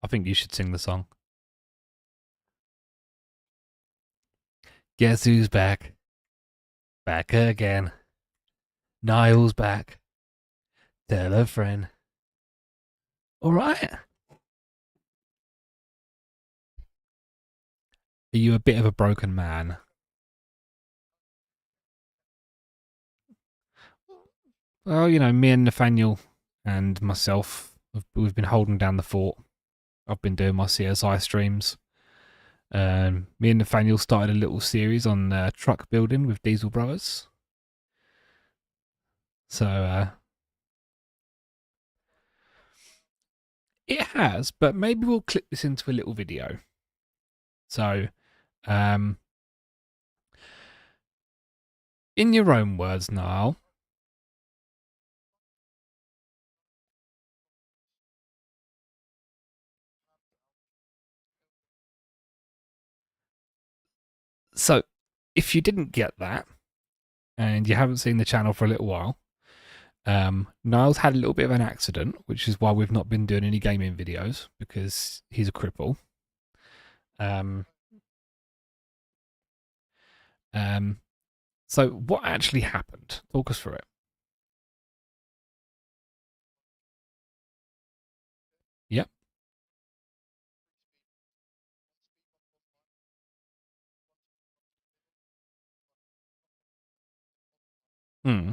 I think you should sing the song. Guess who's back? Back again. Niall's back. Tell a friend. All right. Are you a bit of a broken man? Well, you know, me and Nathaniel and myself, we've been holding down the fort. I've been doing my CSI streams. Me and Nathaniel started a little series on truck building with Diesel Brothers. So it has, but maybe we'll clip this into a little video. So, in your own words, Niall. So, if you didn't get that, and you haven't seen the channel for a little while, Niall's had a little bit of an accident, which is why we've not been doing any gaming videos, because he's a cripple. So what actually happened? Talk us through it. Yep. Hmm.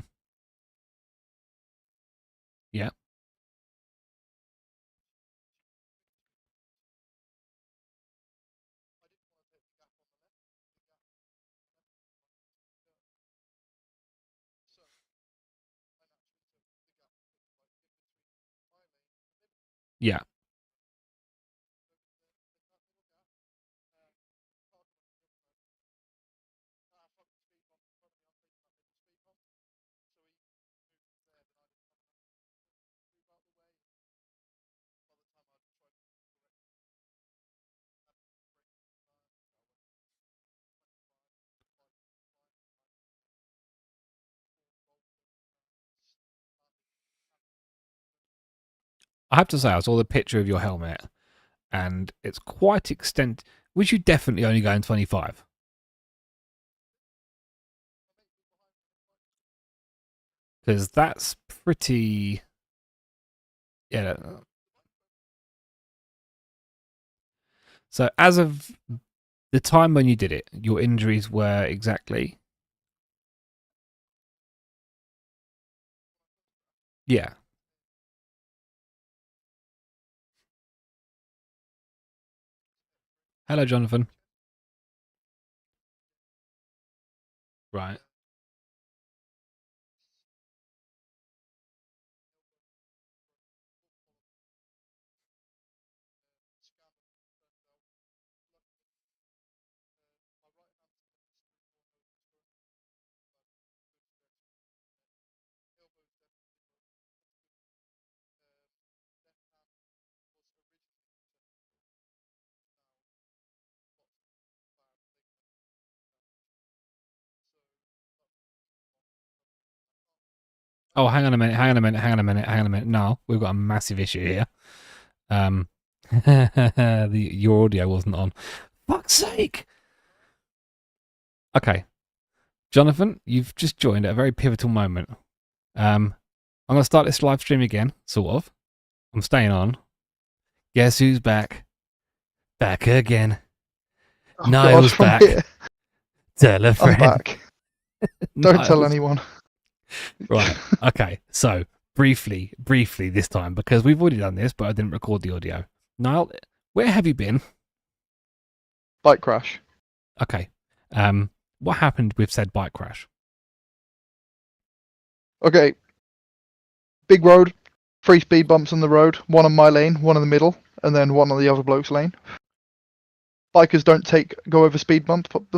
Yeah. Yeah. I have to say, I saw the picture of your helmet, and it's quite extent. Would you definitely only go in 25? Because that's pretty. Yeah. So as of the time when you did it, your injuries were exactly. Yeah. Hello, Jonathan. Right. Oh, hang on a minute. Hang on a minute. Hang on a minute. Hang on a minute. No, we've got a massive issue here. Your audio wasn't on. Fuck's sake. Okay, Jonathan, you've just joined at a very pivotal moment. I'm gonna start this live stream again, sort of. I'm staying on. Guess who's back? Back again. Oh, Niall's God, back. here. Tell a I'm friend. back. Don't tell Niall's- anyone. Right. Okay. So briefly this time, because we've already done this, but I didn't record the audio. Niall, where have you been? Bike crash. Okay. What happened with said bike crash? Okay. Big road. 3 speed bumps on the road. One on my lane, one in the middle, and then one on the other bloke's lane. Bikers don't go over speed bumps, but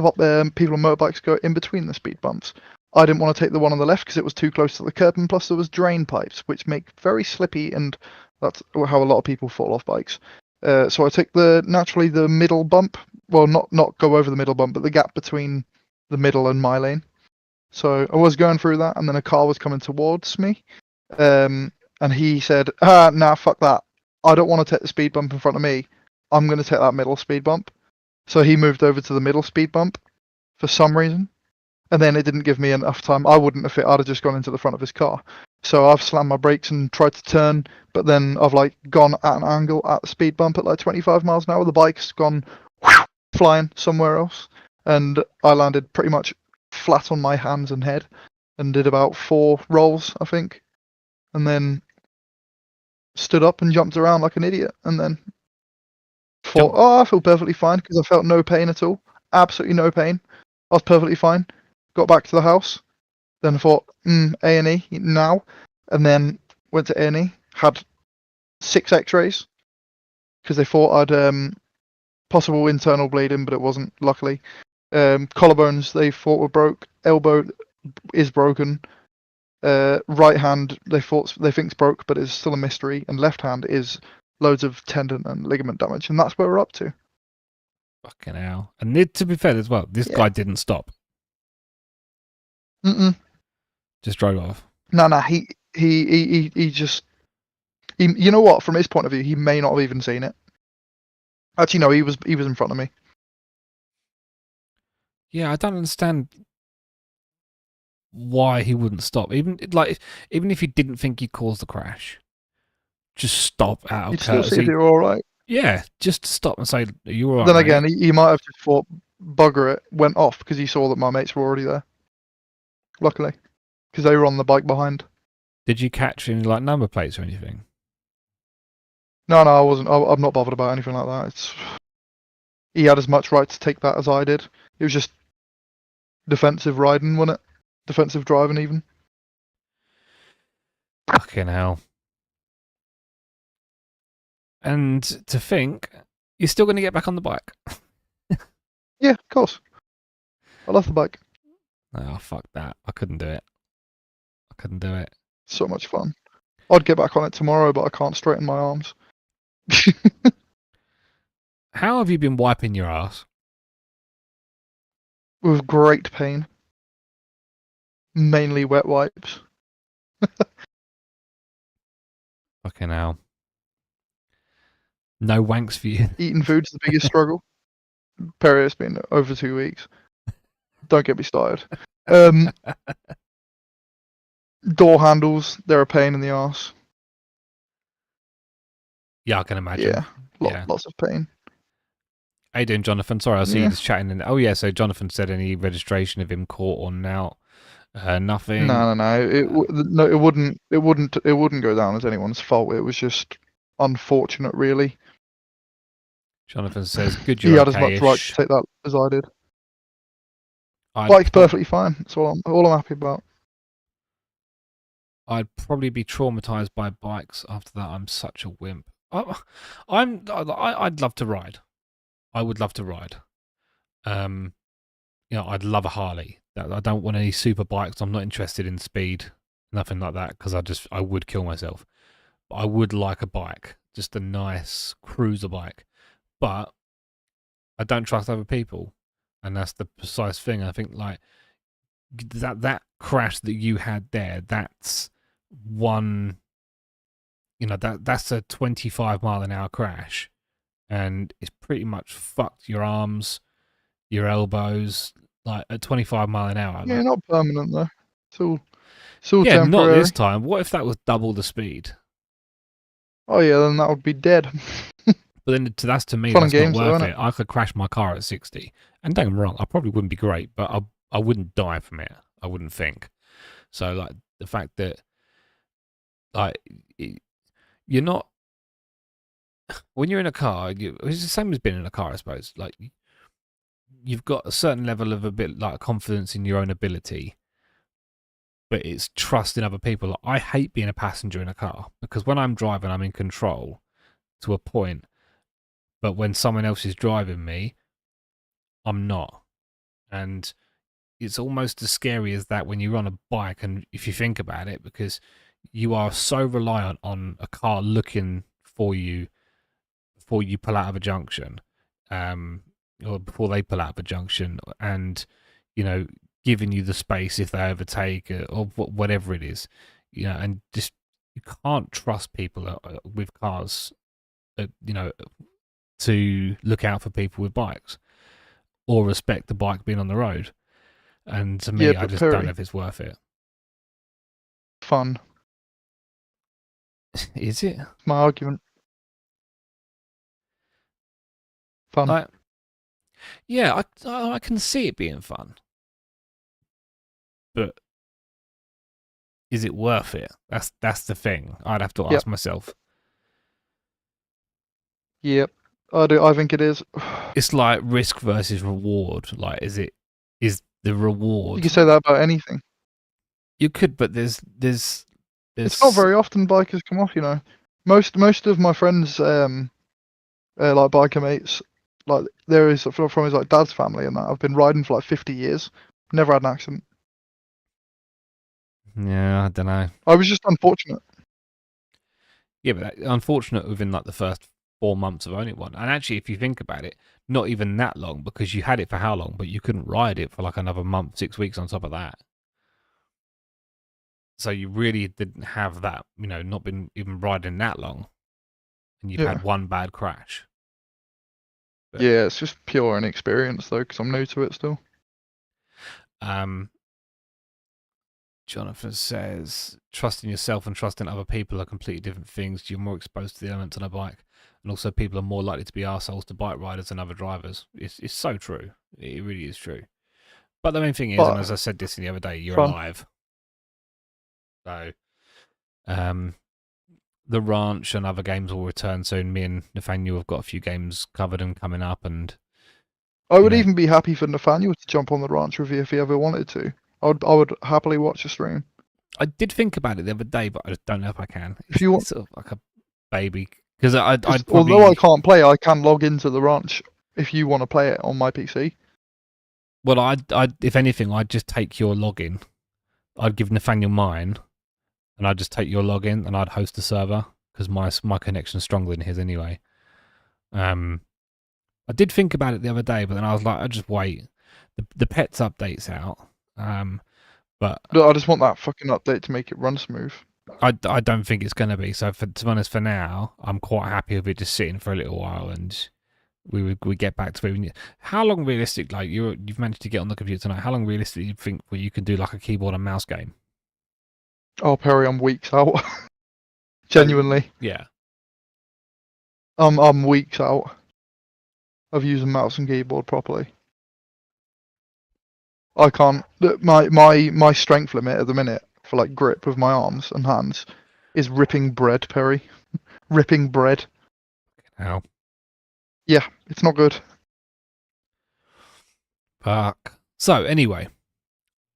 people on motorbikes go in between the speed bumps. I didn't want to take the one on the left because it was too close to the curb, and plus there was drain pipes, which make very slippy, and that's how a lot of people fall off bikes. So I took naturally the middle bump. Well, not go over the middle bump, but the gap between the middle and my lane. So I was going through that, and then a car was coming towards me, and he said, nah, fuck that. I don't want to take the speed bump in front of me. I'm going to take that middle speed bump. So he moved over to the middle speed bump for some reason. And then it didn't give me enough time. I wouldn't have fit. I'd have just gone into the front of his car. So I've slammed my brakes and tried to turn, but then I've like gone at an angle at the speed bump at like 25 miles an hour. The bike's gone whoosh, flying somewhere else, and I landed pretty much flat on my hands and head, and did about 4 rolls, I think, and then stood up and jumped around like an idiot, and then thought, oh, I feel perfectly fine because I felt no pain at all, absolutely no pain. I was perfectly fine. Got back to the house, then thought, A&E now, and then went to A&E, had 6 X-rays because they thought I'd possible internal bleeding, but it wasn't, luckily. Collarbones they thought were broke. Elbow is broken. Right hand they think's broke, but it's still a mystery. And left hand is loads of tendon and ligament damage, and that's where we're up to. Fucking hell! And to be fair as well, this guy didn't stop. Just drove off. No, he just you know what? From his point of view, he may not have even seen it. Actually, no, he was in front of me. Yeah, I don't understand why he wouldn't stop. Even if he didn't think he caused the crash, just stop out of You'd courtesy. still see if you're all right. Yeah, just stop and say, "Are you all right?" Then again, he might have just thought, "Bugger it," went off because he saw that my mates were already there. Luckily, because they were on the bike behind. Did you catch any like number plates or anything? No, I wasn't. I'm not bothered about anything like that. He had as much right to take that as I did. It was just defensive riding, wasn't it? Defensive driving, even. Fucking hell. And to think, you're still going to get back on the bike. Yeah, of course. I love the bike. Oh, fuck that. I couldn't do it. So much fun. I'd get back on it tomorrow, but I can't straighten my arms. How have you been wiping your ass? With great pain. Mainly wet wipes. Fucking hell. No wanks for you. Eating food's the biggest struggle. Perry, it's been over 2 weeks. Don't get me started. Door handles, they're a pain in the arse. Yeah, I can imagine. Yeah, lots of pain. How you doing, Jonathan? Sorry, I see you just chatting. Oh yeah, so Jonathan said any registration of him caught or not? Nothing. No. It wouldn't go down as anyone's fault. It was just unfortunate, really. Jonathan says, "Good, he had as much right to take that as I did." Bike's perfectly fine. That's all I'm happy about. I'd probably be traumatized by bikes after that. I'm such a wimp. I'd love to ride. I would love to ride. I'd love a Harley. I don't want any super bikes. I'm not interested in speed, nothing like that, because I would kill myself. But I would like a bike, just a nice cruiser bike. But I don't trust other people, and that's the precise thing. I think like that crash that you had there, that's one. That's a 25-mile-an-hour crash, and it's pretty much fucked your arms, your elbows, like at 25 mile an hour. Yeah, not permanent though. It's all yeah, temporary. Not this time. What if that was double the speed? Oh yeah, then that would be dead. But then that's to me, that's not worth it. I could crash my car at 60, and don't get me wrong, I probably wouldn't be great, but I wouldn't die from it. I wouldn't think. So like the fact that like you're not, when you're in a car, it's the same as being in a car, I suppose. Like you've got a certain level of a bit like confidence in your own ability, but it's trust in other people. Like, I hate being a passenger in a car because when I'm driving, I'm in control to a point, but when someone else is driving me, I'm not. And it's almost as scary as that when you're on a bike, and if you think about it, because you are so reliant on a car looking for you before you pull out of a junction, or before they pull out of a junction, and giving you the space if they overtake or whatever it is, and just you can't trust people with cars to look out for people with bikes or respect the bike being on the road. And to me, Yeah, I but just don't Perry, know if it's worth it. fun. Is it? My argument. Fun. Like, yeah, I can see it being fun, but is it worth it? That's the thing. I'd have to Yep. ask myself. Yep. I do. I think it is. It's like risk versus reward. Like, is the reward? You can say that about anything. You could, but there's It's not very often bikers come off. Most of my friends, like biker mates, like there is from his like dad's family and that. I've been riding for like 50 years. Never had an accident. Yeah, I don't know. I was just unfortunate. Yeah, but unfortunate within like the first 4 months of owning one. And actually, if you think about it, not even that long because you had it for how long, but you couldn't ride it for like another month, 6 weeks on top of that. So you really didn't have that, not been even riding that long, and you've had one bad crash. But, yeah, it's just pure inexperience though, because I'm new to it still. Jonathan says, trusting yourself and trusting other people are completely different things. You're more exposed to the elements on a bike, and also people are more likely to be arseholes to bike riders than other drivers. It's so true. It really is true. But the main thing is, and as I said this the other day, you're alive. So, the ranch and other games will return soon. Me and Nathaniel have got a few games covered and coming up, and I would even be happy for Nathaniel to jump on the ranch with you if he ever wanted to. I would happily watch a stream. I did think about it the other day, but I just don't know if I can. If you want, it's sort of like a baby, because although I can't play, I can log into the ranch if you want to play it on my PC. Well, I'd if anything, I'd just take your login. I'd give Nathaniel mine, and I'd just take your login, and I'd host the server because my connection's stronger than his anyway. I did think about it the other day, but then I was like, I'll just wait. The pets update's out. But I just want that fucking update to make it run smooth. I don't think it's going to be. So to be honest, for now, I'm quite happy with it just sitting for a little while, and we get back to it. How long realistic? Like you've managed to get on the computer tonight. How long realistic do you think you can do like a keyboard and mouse game? Oh, Perry, I'm weeks out. Genuinely. Yeah. I'm weeks out of using mouse and keyboard properly. I can't. My strength limit at the minute for like grip with my arms and hands is ripping bread, Perry. Ripping bread. How? Yeah, it's not good. Fuck. So anyway,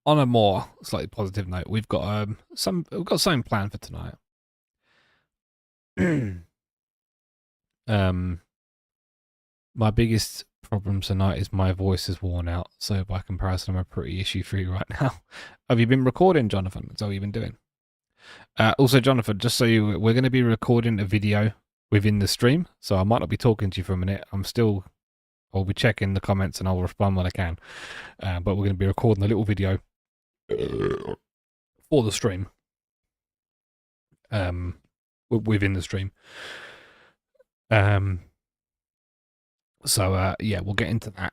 on a more slightly positive note, we've got something planned for tonight. My biggest problem tonight is my voice is worn out, so by comparison, I'm a pretty issue-free right now. Have you been recording, Jonathan? That's all you've been doing. Also, Jonathan, just so we're going to be recording a video within the stream, so I might not be talking to you for a minute. I'll be checking the comments and I'll respond when I can. But we're going to be recording a little video for the stream. Within the stream. So yeah, we'll get into that.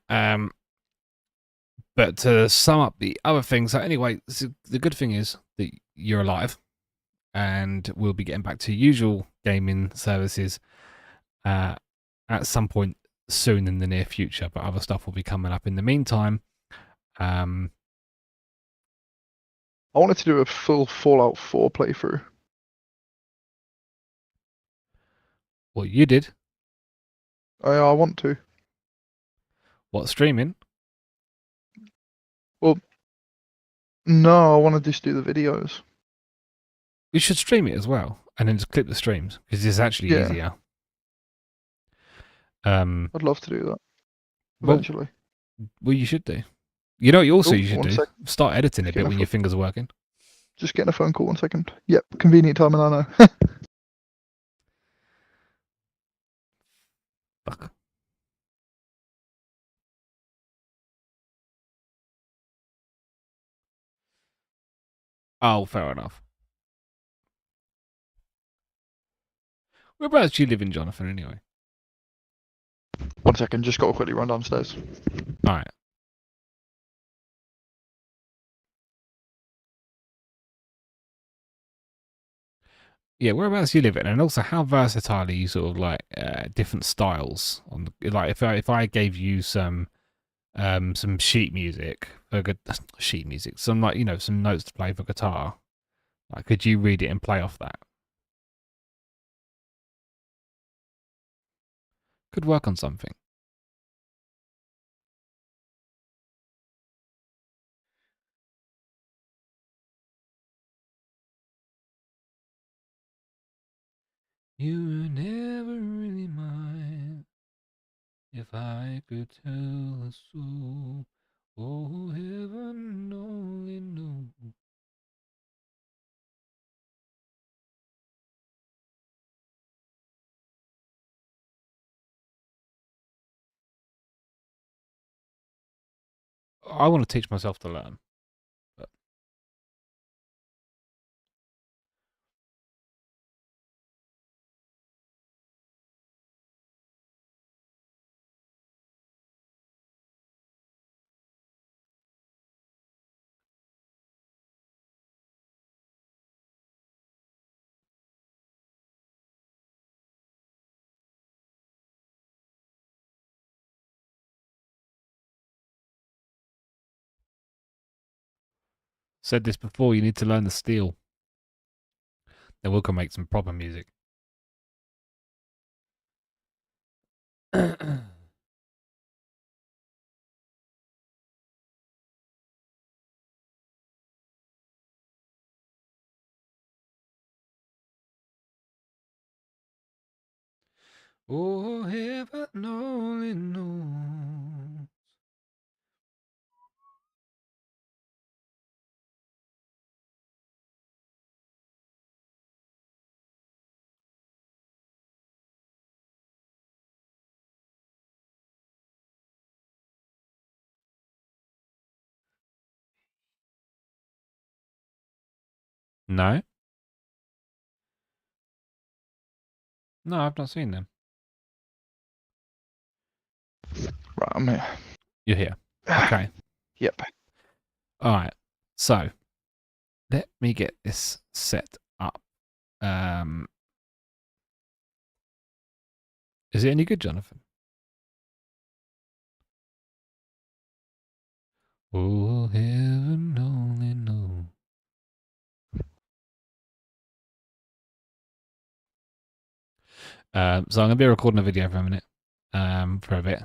But to sum up the other things, so anyway, the good thing is that you're alive, and we'll be getting back to usual gaming services at some point soon in the near future. But other stuff will be coming up in the meantime. I wanted to do a full Fallout 4 playthrough. Well, you did. I want to. What, streaming? Well, no, I want to just do the videos. You should stream it as well, and then just clip the streams because it's actually easier. I'd love to do that eventually. Well, you should do. You know what you should do? Second. Start editing a bit when your fingers are working. Just getting a phone call 1 second. Yep, convenient timing, I know. Fuck. Oh, fair enough. Whereabouts do you live in, Jonathan? Anyway. 1 second, just got to quickly run downstairs. All right. Yeah, whereabouts do you live in, and also how versatile are you? Sort of like different styles on like if I gave you some sheet music for good sheet music, some like some notes to play for guitar. Like, could you read it and play off that? Could work on something. You were never really mine. If I could tell a soul, oh heaven only knows. I want to teach myself to learn. But said this before, you need to learn the steel. Then we can make some proper music. Oh, heaven only knows. No? No, I've not seen them. Right, I'm here. You're here. Okay. Yep. All right. So, let me get this set up. Is it any good, Jonathan? Oh, heaven only knows. So I'm gonna be recording a video for a minute, for a bit.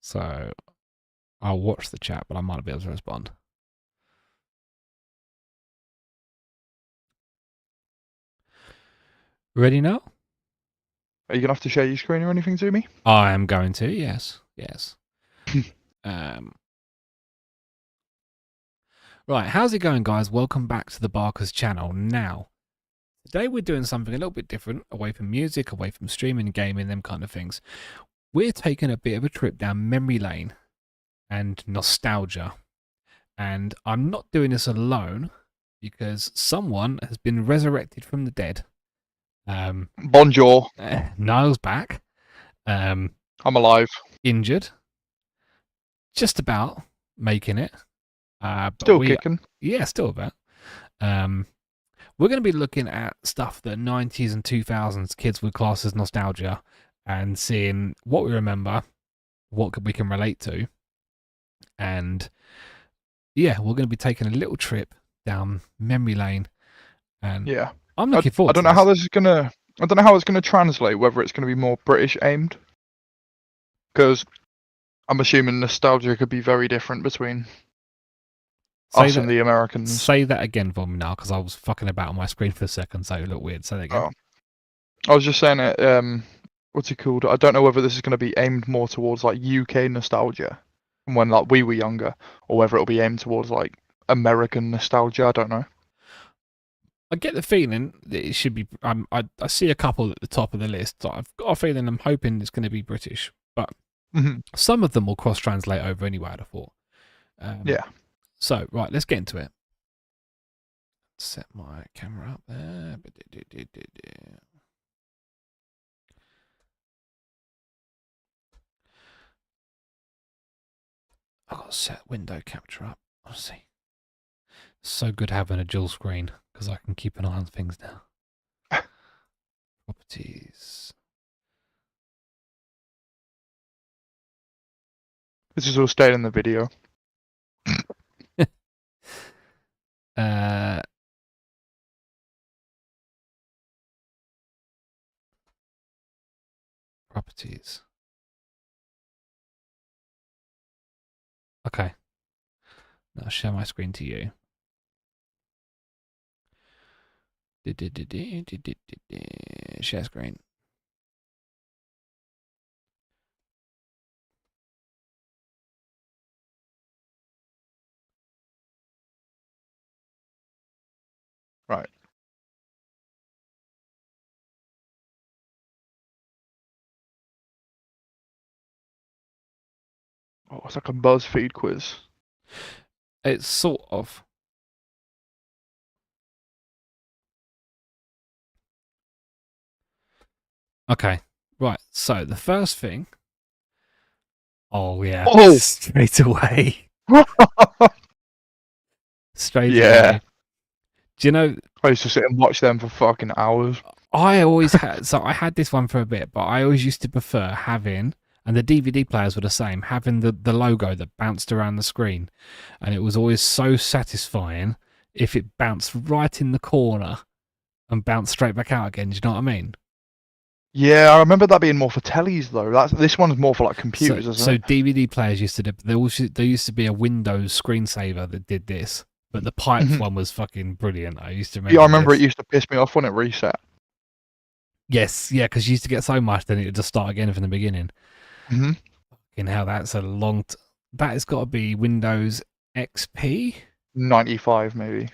So I'll watch the chat, but I might not be able to respond. Ready now? Are you gonna have to share your screen or anything to me? I am going to. Yes. Yes. Right. How's it going, guys? Welcome back to the Barkers channel. Now, today we're doing something a little bit different, away from music, away from streaming, gaming, them kind of things. We're taking a bit of a trip down memory lane and nostalgia. And I'm not doing this alone because someone has been resurrected from the dead. Bonjour. Niall's back. I'm alive. Injured. Just about making it. Still kicking. Yeah, still about. We're going to be looking at stuff that 90s and 2000s kids would class as nostalgia and seeing what we remember, what we can relate to. And yeah, we're going to be taking a little trip down memory lane. And yeah, I'm looking forward I don't to know how this. this is gonna. I don't know how it's gonna translate. Whether it's gonna be more British aimed, because I'm assuming nostalgia could be very different between us and the Americans. Say that again for me now, because I was fucking about on my screen for a second, so it looked weird. Say that again. Oh, I was just saying it. What's it called? I don't know whether this is going to be aimed more towards like UK nostalgia from when like we were younger, or whether it'll be aimed towards like American nostalgia. I don't know. I get the feeling that it should be. I see a couple at the top of the list. So I've got a feeling. I'm hoping it's going to be British, but some of them will cross translate over anyway. I'd have thought. Yeah. So right, let's get into it. Set my camera up there. got to set window capture up. Honestly, so good having a dual screen because I can keep an eye on things now. Properties. This is all staying in the video. Properties. Okay. Now I'll share my screen to you. Share screen. Right. Oh, it's like a BuzzFeed quiz. It's sort of. Okay. Right. So the first thing. Oh yeah. Oh! Straight away. Straight Yeah. away. Do you know? I used to sit and watch them for fucking hours. I always had. So I had this one for a bit, but I always used to prefer having, and the DVD players were the same, having the logo that bounced around the screen, and it was always so satisfying if it bounced right in the corner and bounced straight back out again. Do you know what I mean? Yeah, I remember that being more for tellies though. This one's more for like computers, isn't So it? DVD players used to do. There used to be a Windows screensaver that did this, but the pipes one was fucking brilliant. I used to remember. Yeah, I remember this. it used to piss me off when it reset. Yes, yeah, because you used to get so much, then it would just start again from the beginning. Mm-hmm. Fucking hell, that's a long. That has got to be Windows XP. 95 maybe.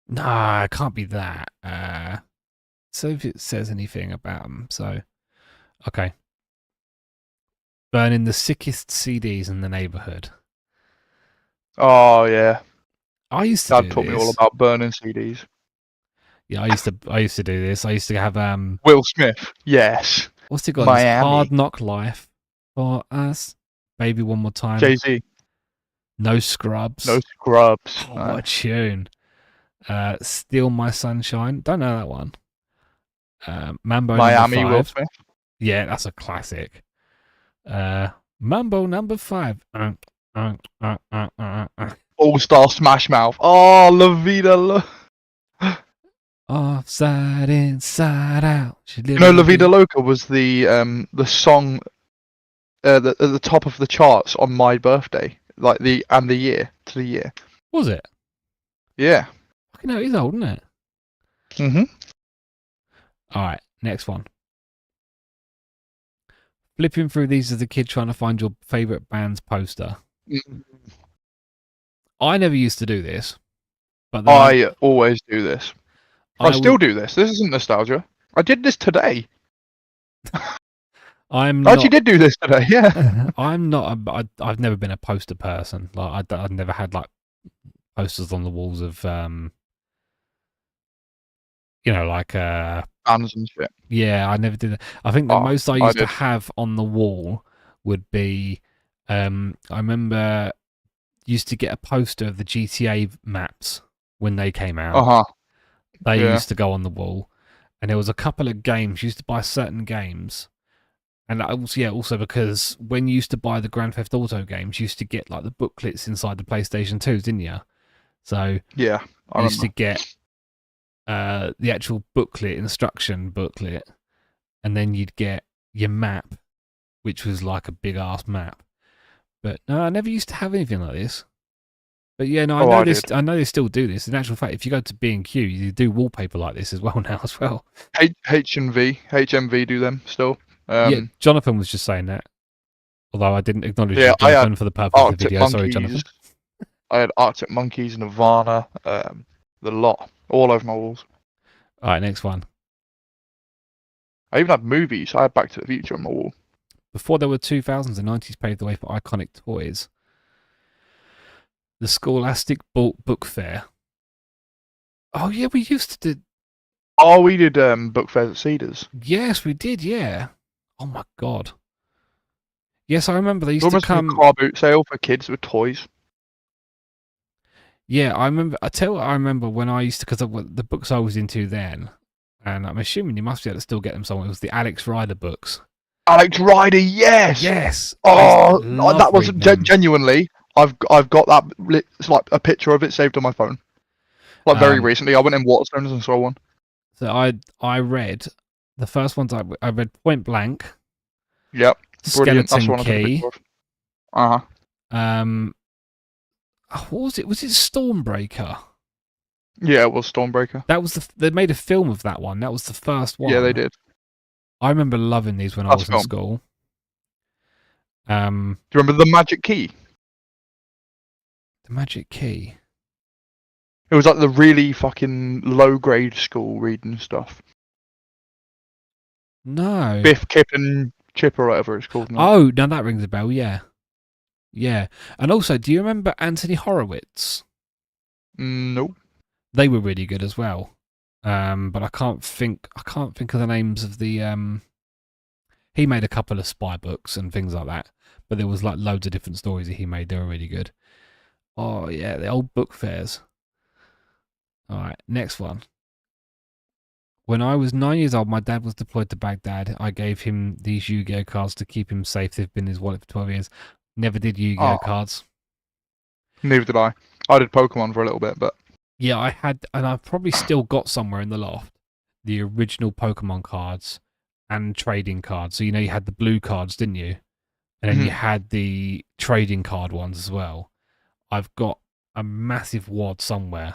Nah, it can't be that. So if it says anything about them, so okay. Burning the sickest CDs in the neighborhood. Oh yeah. I used to Dad do taught me this. all about burning CDs. Yeah, I used to do this. I used to have Will Smith. Yes. what's it got? Miami. Hard Knock Life for us. Baby One More Time. Jay-Z. No Scrubs. No Scrubs. Oh, what a tune. Steal My Sunshine. Don't know that one. Mambo Miami. number 5. Will Smith. Yeah, that's a classic. Mambo number 5. All-Star Smash Mouth. Oh, La Vida Offside, inside out. You know, La Vida Loca was the song at the top of the charts on my birthday, like the year to the year. Was it? Yeah. Fucking hell, he's old, isn't it? Mm-hmm. All right, next one. Flipping through these as a kid trying to find your favourite band's poster. I never used to do this, but I always do this. I still do this. This isn't nostalgia. I did this today. I actually did do this today. Yeah. I'm not. I've never been a poster person. Like I've never had like posters on the walls of like bands and shit. Yeah, I never did that. I think the most I used to have on the wall would be I remember used to get a poster of the GTA maps when they came out. They used to go on the wall, and there was a couple of games. You used to buy certain games, and also because when you used to buy the Grand Theft Auto games, you used to get like the booklets inside the PlayStation 2s, didn't you? So yeah, I used to get the actual instruction booklet, and then you'd get your map, which was like a big ass map. But no, I never used to have anything like this. But yeah, no, I know they still do this. In actual fact, if you go to B&Q, you do wallpaper like this as well now as well. HMV do them still. Yeah, Jonathan was just saying that. Although I didn't acknowledge Jonathan for the purpose of the video. Monkeys. Sorry, Jonathan. I had Arctic Monkeys, Nirvana, the lot, all over my walls. All right, next one. I even had movies. I had Back to the Future on my wall. Before there were 2000s, the 90s paved the way for iconic toys. The Scholastic Book Fair. Oh yeah, we used to do. Oh, we did book fairs at Cedars. Yes, we did. Yeah. Oh my god. Yes, I remember they It's used to almost like a come. car boot sale for kids with toys. Yeah, I remember. I tell you what I remember when I used to, because the books I was into then, and I'm assuming you must be able to still get them somewhere. It was the Alex Rider books. Alex Rider, yes. Yes, I used to Oh, love that was reading them. genuinely. I've got that. It's like a picture of it saved on my phone. Like very Um, recently, I went in Waterstones and saw one. so I read the first ones. I read Point Blank, Yep, brilliant. That's the Skeleton one I took a Key. picture of. Uh huh. Um, what was it? Was it Stormbreaker? Yeah, it was Stormbreaker. That was they made a film of that one. That was the first one. Yeah, they did. I remember loving these when I That's was in film. school. Do you remember the Magic Key? The Magic Key. It was like the really fucking low grade school reading stuff. No. Biff, Kip, and Chip or whatever it's called now. Oh, now that rings a bell. Yeah, yeah. And also, do you remember Anthony Horowitz? Nope. They were really good as well. But I can't think of the names of the. He made a couple of spy books and things like that, but there was like loads of different stories that he made. They were really good. Oh yeah, the old book fairs. All right, next one. When I was 9 years old, my dad was deployed to Baghdad. I gave him these Yu-Gi-Oh cards to keep him safe. They've been in his wallet for 12 years. Never did Yu-Gi-Oh Oh, cards. neither did I. I did Pokemon for a little bit, but Yeah, I had, and I've probably still got somewhere in the loft the original Pokemon cards and trading cards. So you know you had the blue cards, didn't you? And then you had the trading card ones as well. I've got a massive wad somewhere,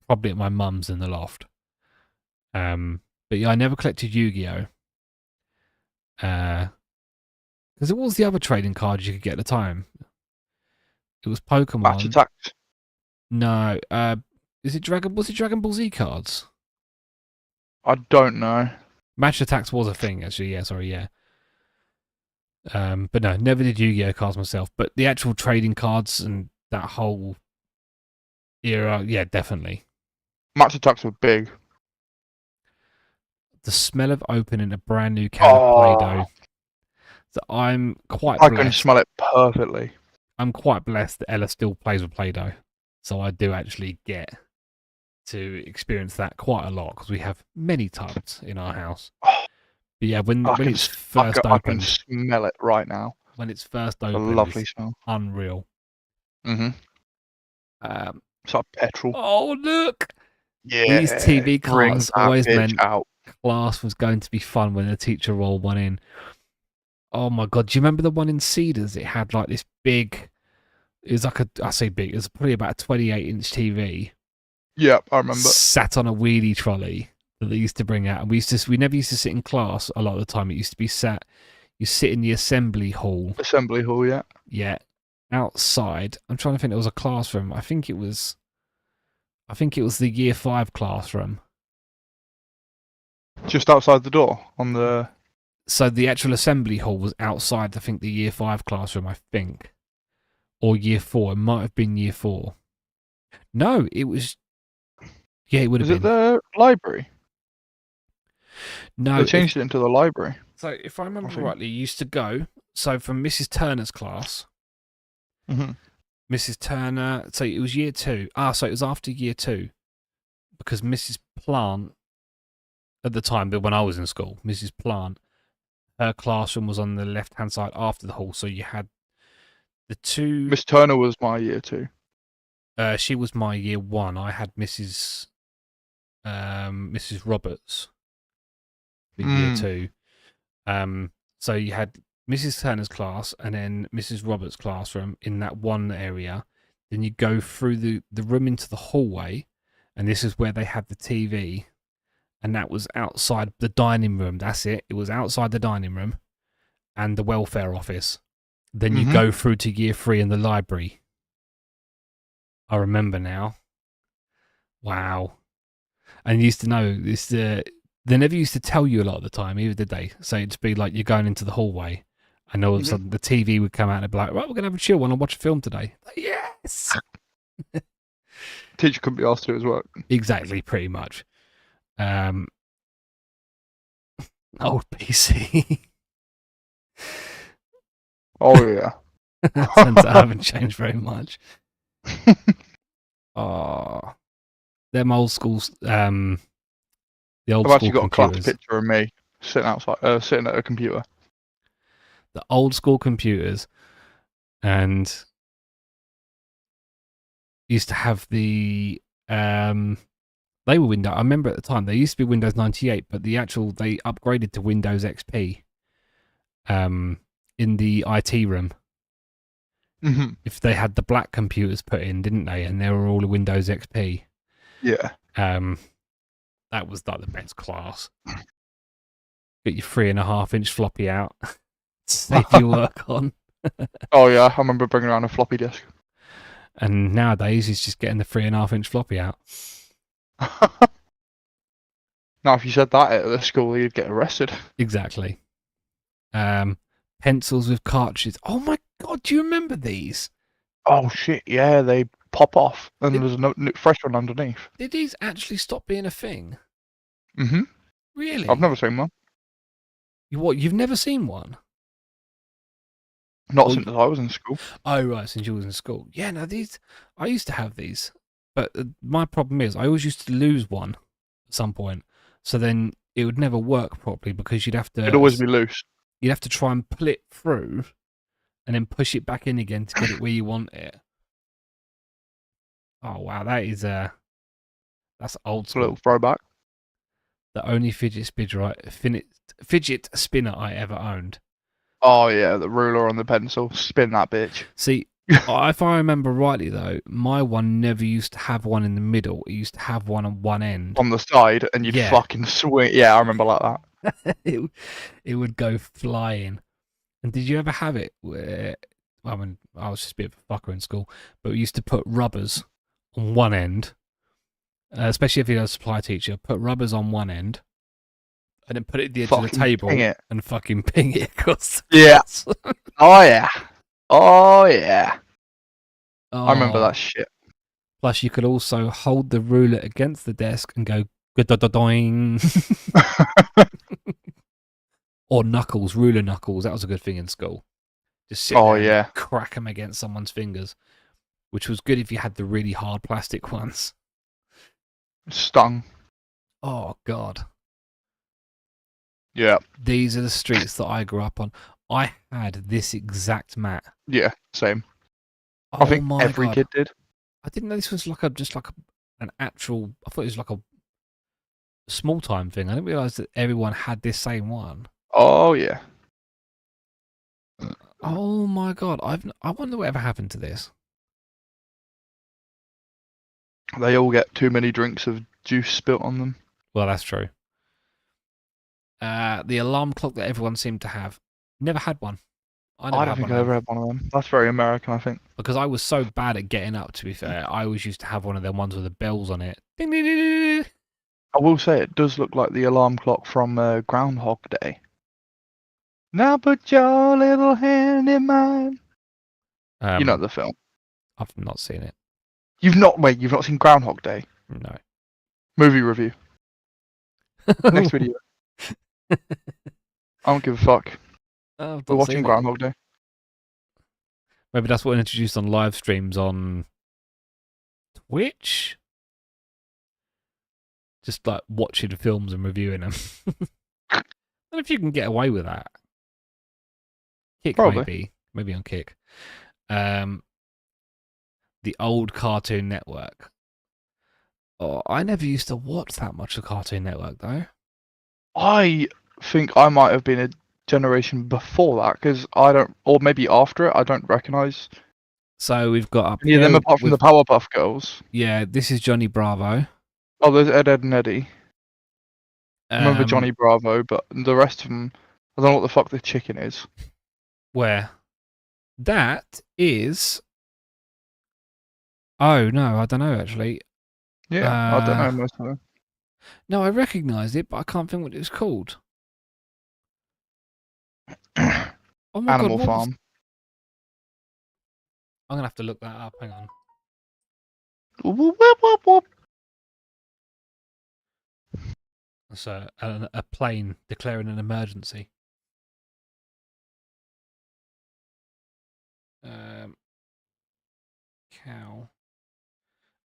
probably at my mum's in the loft. But yeah, I never collected Yu-Gi-Oh. Because it was the other trading cards you could get at the time. It was Match Pokemon. Attacks. No, was it Dragon Ball Z cards? I don't know. Match Attacks was a thing, actually. Yeah, sorry, yeah. But no, never did Yu-Gi-Oh cards myself. But the actual trading cards and that whole era, yeah, definitely. Match Attacks were big. The smell of opening a brand new can of Play-Doh. So I'm quite blessed. I can smell it perfectly. I'm quite blessed that Ella still plays with Play-Doh. So I do actually get to experience that quite a lot because we have many tubs in our house. But yeah, when it's first I can opened, smell it right now. when it's first A opened, lovely it's smell. unreal. It's like petrol. Oh look! Yeah. These TV cards always meant out. class was going to be fun when the teacher rolled one in. Oh my god! Do you remember the one in Cedars? It had like this big. It was like I say big. It was probably about a 28-inch TV. Yeah, I remember. Sat on a wheelie trolley that they used to bring out, and we never used to sit in class a lot of the time. It used to be you sit in the assembly hall. Assembly hall, yeah. Yeah, outside. I'm trying to think. It was a classroom. I think it was the year 5 classroom. Just outside the door on the. So the actual assembly hall was outside. I think the year 5 classroom. I think, or year 4. It might have been year 4. No, it was. Yeah, it would have been. Is it the library? No, They changed it into the library. So if I remember rightly, you used to go. So from Mrs. Turner's class. Mrs. Turner. So it was year 2. So it was after year 2, because Mrs. Plant, at the time, but when I was in school, Mrs. Plant, her classroom was on the left-hand side after the hall. So you had the two. Miss Turner was my year 2. She was my year 1. I had Mrs. Roberts for year 2. So you had Mrs. Turner's class and then Mrs. Roberts' classroom in that one area. Then you go through the room into the hallway, and this is where they had the TV, and that was outside the dining room. That's it. It was outside the dining room and the welfare office. Then you go through to year 3 in the library. I remember now. Wow. And you used to know this. They never used to tell you a lot of the time, either did they? So it'd be like you're going into the hallway, and all of a sudden the TV would come out and be like, "Right, we're gonna have a chill one and watch a film today." Like, yes. Teacher couldn't be asked to do his work. Exactly, pretty much. Old PC. Oh yeah. Turns out I haven't changed very much. Oh, them old schools. The old I've school actually got a class computers. picture of me sitting outside, sitting at a computer. The old school computers, and used to have the they were Windows. I remember at the time they used to be Windows 98, but they upgraded to Windows XP. In the IT room, Hmm. if they had the black computers put in, didn't they? And they were all Windows XP. Yeah. That was like the best class. Get your 3.5-inch floppy out, save your work on. Oh yeah, I remember bringing around a floppy disk. And nowadays, he's just getting the 3.5-inch floppy out. Now, if you said that at the school, you'd get arrested. Exactly. Pencils with cartridges. Oh my god, do you remember these? Oh shit, yeah, they pop off, and Did- there's no fresh one underneath. Did these actually stop being a thing? Mhm. Really? I've never seen one. You've never seen one? Not Well, since I was in school. Oh, right, since you was in school. Yeah, no, I used to have these. But my problem is, I always used to lose one at some point. So then it would never work properly because It'd always be loose. you'd have to try and pull it through and then push it back in again to get it where you want it. Oh, wow, that's old A little school. throwback. The only fidget spinner I ever owned. Oh yeah, the ruler on the pencil. Spin that bitch. See, if I remember rightly, though, my one never used to have one in the middle. It used to have one on one end. On the side, and you'd Yeah. fucking swing. Yeah, I remember like that. it would go flying. And did you ever have it where, I mean, I was just a bit of a fucker in school, but we used to put rubbers on one end, especially if you had a supply teacher, put rubbers on one end, and then put it at the edge of the Fucking table ping it. and fucking ping it across. Yeah. Oh yeah. Oh yeah. I remember Oh. that shit. Plus, you could also hold the ruler against the desk and go doing. Or knuckles, ruler knuckles. That was a good thing in school. Just sit there yeah. and crack them against someone's fingers, which was good if you had the really hard plastic ones. Stung. Oh, God. Yeah. These are the streets that I grew up on. I had this exact mat. Yeah. Same. Oh, I think my every God. kid did. I didn't know this was an actual. I thought it was like a small time thing. I didn't realise that everyone had this same one. Oh yeah. Oh my God! I wonder whatever happened to this. They all get too many drinks of juice spilt on them. Well, that's true. The alarm clock that everyone seemed to have. Never had one. I don't think I ever had one of them. That's very American, I think. Because I was so bad at getting up, to be fair. I always used to have one of them ones with the bells on it. Ding, ding, ding, ding, ding. I will say it does look like the alarm clock from Groundhog Day. Now put your little hand in mine. You know the film. I've not seen it. You've not seen Groundhog Day? No. Movie review. Next video. I don't give a fuck. I've We're not watching seen it. Groundhog Day. Maybe that's what introduced on live streams on Twitch. Just like watching films and reviewing them. I don't know if you can get away with that. Kick, Probably. maybe on Kick. The old Cartoon Network. Oh, I never used to watch that much of Cartoon Network though. I think I might have been a generation before that because I don't, or maybe after it. I don't recognise So we've got up any of them here apart from the Powerpuff Girls. Yeah, this is Johnny Bravo. Oh, there's Ed, Ed and Eddie. I remember Um, Johnny Bravo, but the rest of them, I don't know what the fuck the chicken is. Where? That is. Oh no, I don't know actually. Yeah, I don't know most of them. No, I recognised it, but I can't think what it was called. Oh my Animal God, Farm. I'm gonna have to look that up. Hang on. Whoop, whoop, whoop, whoop. So a plane declaring an emergency. Cow.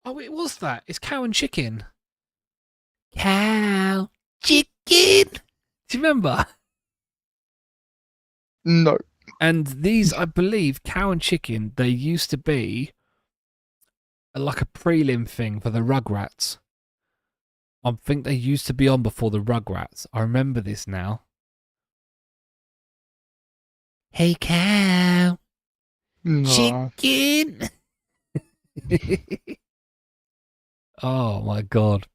Oh, it was that. It's cow and chicken. Cow, chicken. Do you remember? No. And these, I believe, cow and chicken, they used to be like a prelim thing for the Rugrats. I think they used to be on before the Rugrats. I remember this now. Hey, cow. No. Chicken. Oh, my God.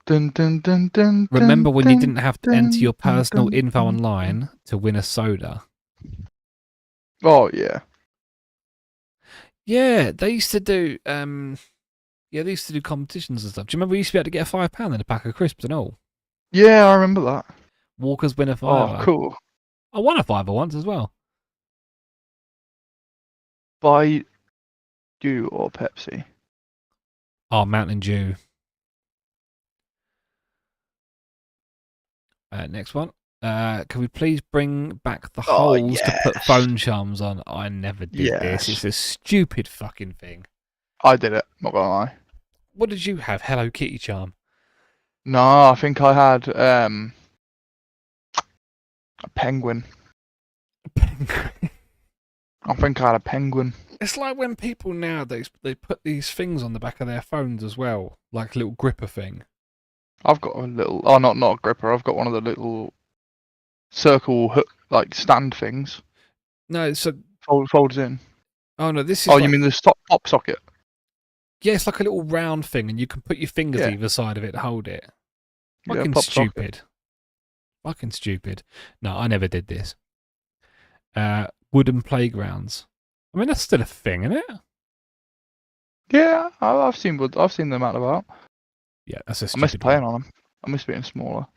Dun, dun, dun, dun, Remember dun, when you dun, didn't have to dun, enter your dun, personal dun, info dun, online to win a soda? Oh, yeah. Yeah, they used to do they used to do competitions and stuff. Do you remember we used to be able to get a £5 in a pack of crisps and all? Yeah, I remember that. Walkers win a Oh, fiver. cool. I won a fiver once as well. By Dew or Pepsi? Oh, Mountain Dew. Next one. Can we please bring back the Oh, holes to put yes. phone charms on? I never did this. Yes. It's a stupid fucking thing. I did it, not gonna lie. What did you have? Hello Kitty charm. No, I think I had a penguin. I think I had a penguin. It's like when people nowadays they put these things on the back of their phones as well, like a little gripper thing. I've got a little. Oh, not a gripper. I've got one of the little circle hook, like stand things. No, so Folds in. oh no, this is. Oh, like, you mean the stop pop socket? Yeah, it's like a little round thing, and you can put your fingers Yeah. either side of it to hold it. Yeah, Fucking pop socket. stupid. Fucking stupid. No, I never did this. Wooden playgrounds. I mean, that's still a thing, isn't it? Yeah, I've seen them out and about. Yeah, that's a I stupid miss playing one. on them. I miss being smaller.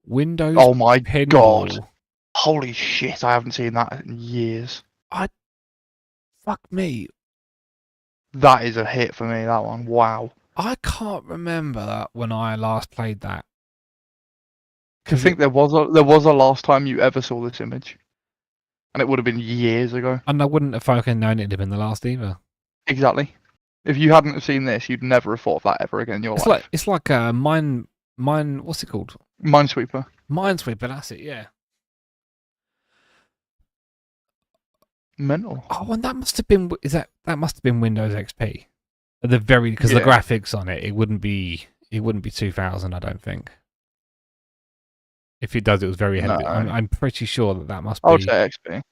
Windows Oh my pinball. god! Holy shit! I haven't seen that in years. Fuck me. That is a hit for me. That one. Wow. I can't remember that when I last played that. I think there was a last time you ever saw this image, and it would have been years ago. And I wouldn't have fucking known it'd have been the last either. Exactly. If you hadn't have seen this, you'd never have thought of that ever again in your life. It's like a mine. What's it called? Minesweeper. Minesweeper. That's it. Yeah. Mental. Oh, and that must have been. That must have been Windows XP. At the very because the Yeah. graphics on it wouldn't be 2000. I don't think. If it does, it was very heavy. No. I'm pretty sure that must I would be say XP.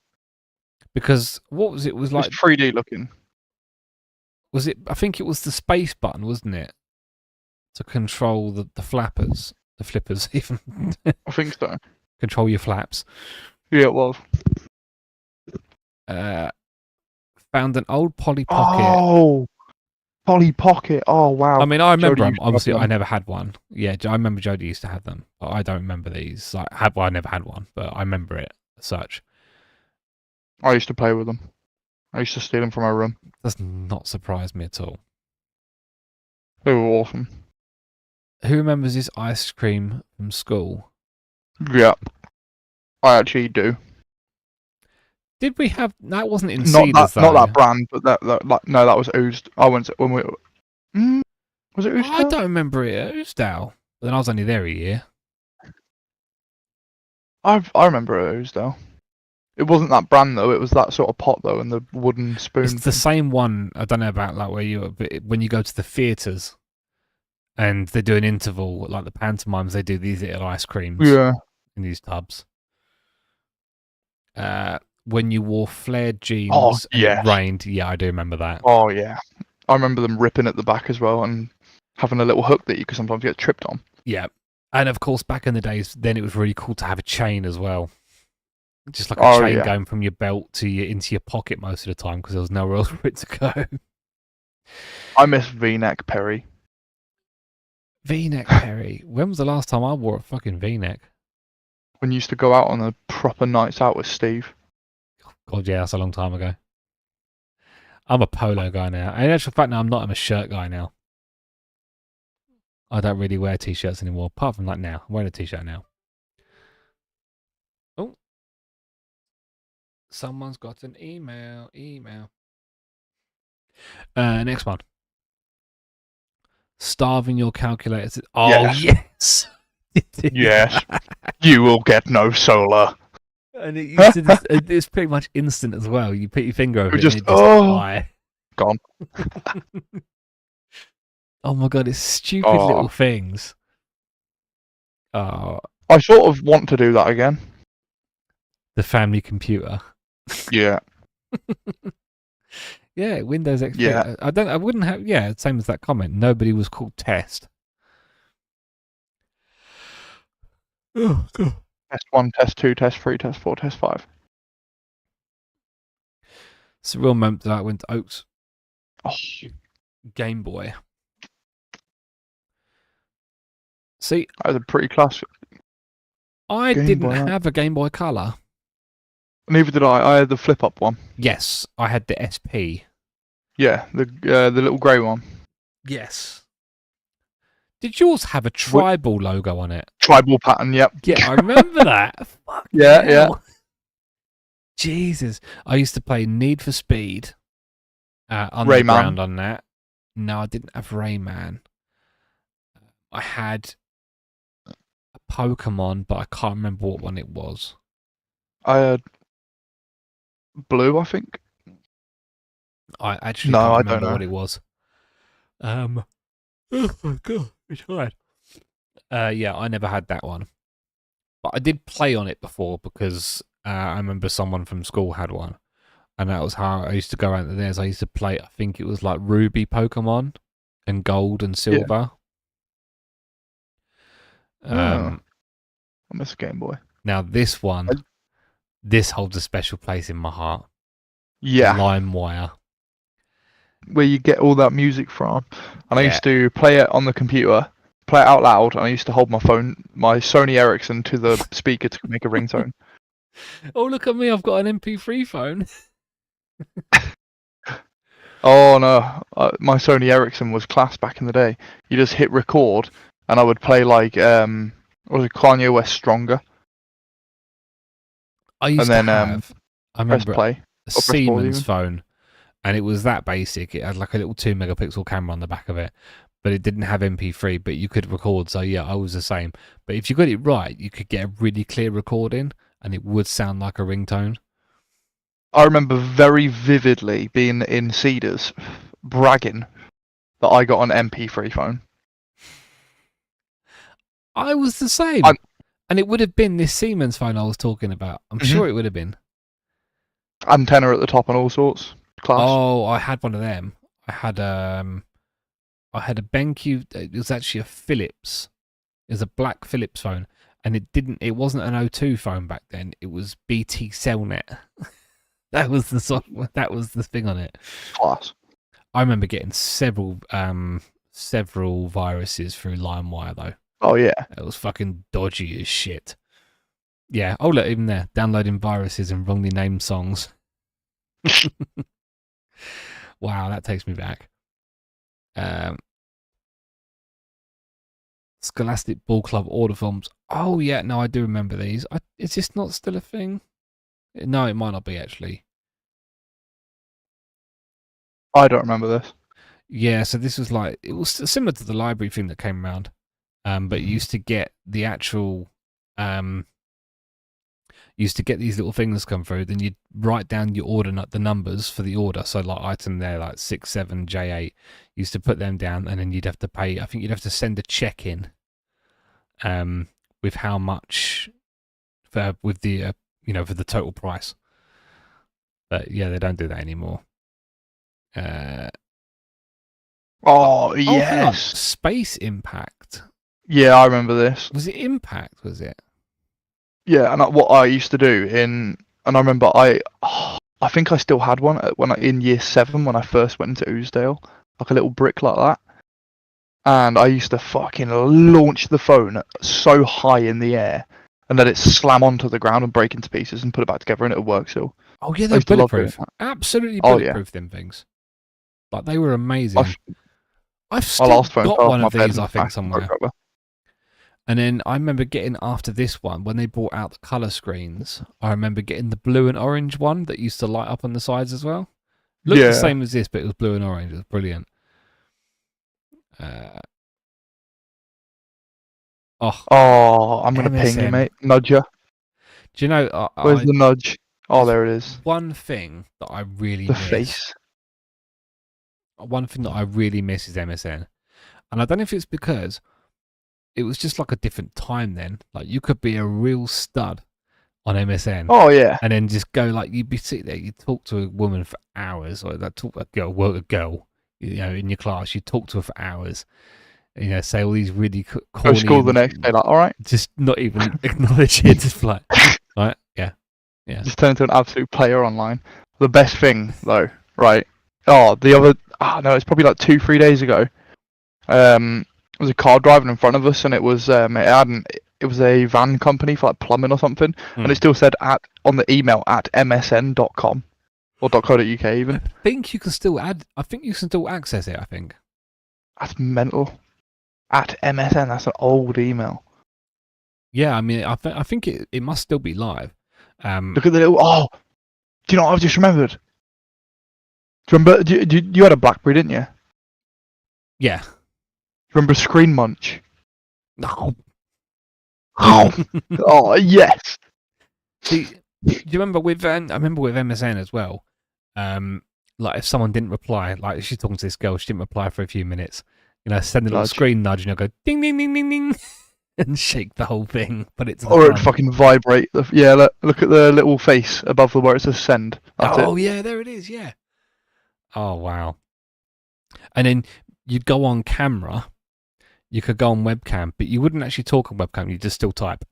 because what was it? Was like It's 3D looking. was it? I think it was the space button, wasn't it, to control the flappers, the flippers, even I think so. control your flaps. Yeah, it was. Found an old Polly Pocket. Oh, Polly Pocket. Oh wow. I mean, I remember Jodie them. used to have Obviously, I them. never had one. Yeah, I remember Jodie used to have them, but I don't remember these. I never had one, but I remember it as such. I used to play with them. I used to steal them from my room. Does not surprise me at all. They were awesome. Who remembers this ice cream from school? Yeah, I actually do. Did we have that? Wasn't in Not Cedars, that, not though. that brand, but that like no, that was oozed. I went to, when we. Was it oozed? I don't remember it at Oosdale. But then I was only there a year. I remember it oozed though. It wasn't that brand though. It was that sort of pot though, and the wooden spoon. It's the same one. I don't know about like where you, but when you go to the theatres and they do an interval, like the pantomimes, they do these little ice creams Yeah. in these tubs. When you wore flared jeans Oh, and yes. it rained, yeah, I do remember that. Oh yeah. I remember them ripping at the back as well, and having a little hook that you could sometimes get tripped on. Yeah, and of course, back in the days, then it was really cool to have a chain as well. Just like a Oh, chain yeah. going from your belt to into your pocket most of the time because there was nowhere else for it to go. I miss V-neck Perry. V-neck Perry. When was the last time I wore a fucking V-neck? When you used to go out on the proper nights out with Steve. God, yeah, that's a long time ago. I'm a polo guy now. In actual fact, no, I'm not. I'm a shirt guy now. I don't really wear t-shirts anymore, apart from like now. I'm wearing a t-shirt now. Oh. Someone's got an email. Next one. Starving your calculator. Oh, Yes. yes. Yes. You will get no solar. And it used to just, it's pretty much instant as well. You put your finger over it Just, and it just die. gone. Oh my god, it's stupid little things. Oh, I sort of want to do that again. the family computer. Yeah. Yeah, Windows XP. Yeah. I wouldn't have. Yeah, same as that comment. Nobody was called Test. Oh god. Test 1, Test 2, Test 3, Test 4, Test 5. It's a real moment that I went to Oaks Oh, Game Boy. See, that was a pretty classic. I Game didn't Boy, huh? have a Game Boy Color. Neither did I. I had the flip-up one. Yes, I had the SP. Yeah, the little grey one. Yes. Did yours have a tribal logo on it? Tribal pattern, yep. Yeah, I remember that. Fuck Yeah, hell. Jesus. I used to play Need for Speed Underground on that. No, I didn't have Rayman. I had a Pokemon, but I can't remember what one it was. I had blue, I think. I actually No, can't I remember don't know. what it was. Oh my god, it's hard. Yeah, I never had that one. But I did play on it before because I remember someone from school had one. And that was how I used to go around to theirs. I used to play, I think it was like Ruby Pokemon and Gold and Silver. I miss a Game Boy. Now this one, this holds a special place in my heart. Yeah. LimeWire. Where you get all that music from. And I Yeah. used to play it on the computer, play it out loud, and I used to hold my Sony Ericsson to the speaker to make a ringtone. Oh, look at me, I've got an MP3 phone. Oh no, my Sony Ericsson was class back in the day. You just hit record, and I would play like what was it, Kanye West Stronger, I used and then to have, I press remember play. a press pause Siemens even. phone, and it was that basic. It had like a little 2-megapixel camera on the back of it, but it didn't have MP3, but you could record. So yeah, I was the same. But if you got it right, you could get a really clear recording, and it would sound like a ringtone. I remember very vividly being in Cedars, bragging that I got an MP3 phone. I was the same, and it would have been this Siemens phone I was talking about. I'm sure it would have been. Antenna at the top and all sorts. Class. Oh, I had one of them. I had a BenQ. It was actually a Philips. It was a black Philips phone, and it wasn't an O2 phone back then. It was BT Cellnet. That was the thing on it. Class. I remember getting several viruses through LimeWire though. Oh yeah. It was fucking dodgy as shit. Yeah. Oh look, even there, downloading viruses and wrongly named songs. Wow, that takes me back. Scholastic Ball Club order forms. Oh yeah, no, I do remember these. Is this not still a thing? No, it might not be actually. I don't remember this. Yeah, so this was like, it was similar to the library thing that came around, but you used to get the actual, you used to get these little things come through. Then you'd write down your order, the numbers for the order. So like item there, like 67J8. You used to put them down, and then you'd have to pay. I think you'd have to send a check in, with how much, with the for the total price. But yeah, they don't do that anymore. Oh Oh, hang on. yes. Space Impact. Yeah, I remember this. Was it Impact? Was it? Yeah, and what I used to do and I remember I think I still had one in year 7 when I first went into Ousdale, like a little brick like that. And I used to fucking launch the phone so high in the air and let it slam onto the ground and break into pieces and put it back together, and it would work still. Oh yeah, I they're used to love doing bulletproof. Absolutely Oh, yeah. bulletproof. Them things. Like they were amazing. I've My still last phone got fell off one my of bed these, I and think, back and somewhere. broke over. And then I remember getting, after this one, when they brought out the colour screens, I remember getting the blue and orange one that used to light up on the sides as well. Looked Yeah. the same as this, but it was blue and orange. It was brilliant. Oh, I'm gonna ping you, MSN. mate. Nudge you. Do you know? Where's the nudge? Oh, there it is. One thing that I really The miss. face. One thing that I really miss is MSN, and I don't know if it's because it was just like a different time then. Like you could be a real stud on MSN. Oh yeah. And then just go like you'd be sitting there, you'd talk to a woman for hours, or that talk a girl, you know, in your class, you'd talk to her for hours, you know, say all these really Go corny, to school the next day, like, all right. just not even acknowledge it, just like, right, yeah. Just turn into an absolute player online. The best thing though, right? Oh, no, it's probably like 2-3 days ago. There was a car driving in front of us, and it was it was a van company for like plumbing or something, and it still said on the email at msn.com or .co.uk even. I think you can still access it. I think. That's mental. At MSN, that's an old email. Yeah, I mean, I think it must still be live. Look at the little. Oh, do you know what I've just remembered? Do you remember? You had a BlackBerry, didn't you? Yeah. Remember Screen Munch? No. Oh yes. See, do you remember with? I remember with MSN as well. Like if someone didn't reply, like she's talking to this girl, she didn't reply for a few minutes. You know, send a little screen nudge, and you'll go ding ding ding ding ding, and shake the whole thing. But it's or it'd fucking vibrate. Yeah, look at the little face above the where it says send. That's it. Yeah, there it is. Yeah. Oh wow. And then you'd go on camera. You could go on webcam, but you wouldn't actually talk on webcam. You just still type.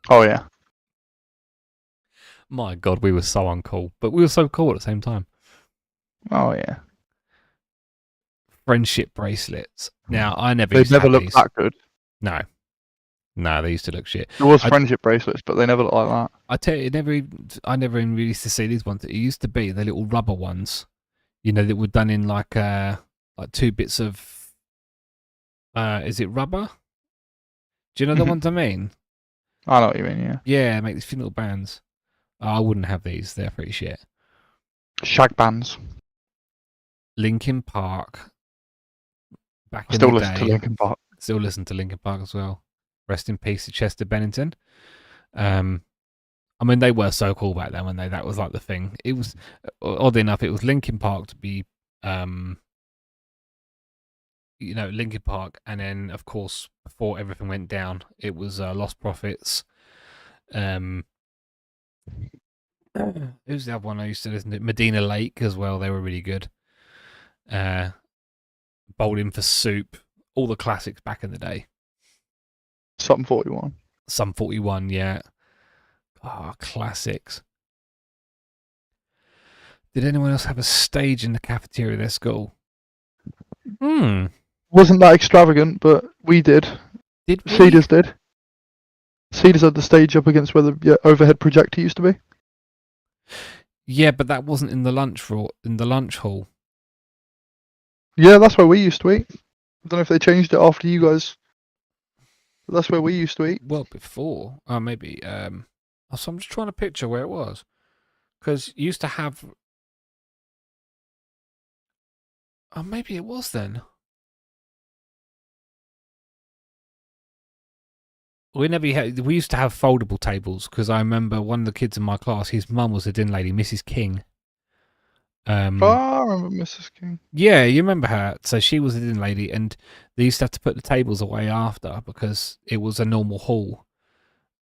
Oh yeah. My God, we were so uncool, but we were so cool at the same time. Oh yeah. Friendship bracelets. Now I never. They never looked that good. No, they used to look shit. There was friendship bracelets, but they never looked like that. I tell you, I never even really used to see these ones. It used to be the little rubber ones, you know, that were done in like 2 bits of. Is it rubber? Do you know the ones I mean? I know what you mean. Yeah. Yeah, make these few little bands. I wouldn't have these. They're pretty shit. Shag bands. Linkin Park. Back in Still the listen day. to Linkin Park. Still listen to Linkin Park as well. Rest in peace to Chester Bennington. I mean, they were so cool back then when that was like the thing. It was, oddly enough, it was Linkin Park to be, you know, Linkin Park. And then, of course, before everything went down, it was Lost Prophets. Who's the other one I used to listen to? Medina Lake as well. They were really good. Bowling for Soup. All the classics back in the day. Sum 41. Sum 41, yeah. Classics. Did anyone else have a stage in the cafeteria of their school? Wasn't that extravagant, but we did. Did we? Cedars did. Cedars had the stage up against where the overhead projector used to be. Yeah, but that wasn't in the lunch hall. Yeah, that's where we used to eat. I don't know if they changed it after you guys. But that's where we used to eat. Well, before. Maybe. So I'm just trying to picture where it was. Because you used to have... Oh, maybe it was then. We used to have foldable tables, because I remember one of the kids in my class, his mum was a din lady, Mrs. King. I remember Mrs. King. Yeah, you remember her. So she was a din lady, and they used to have to put the tables away after because it was a normal hall.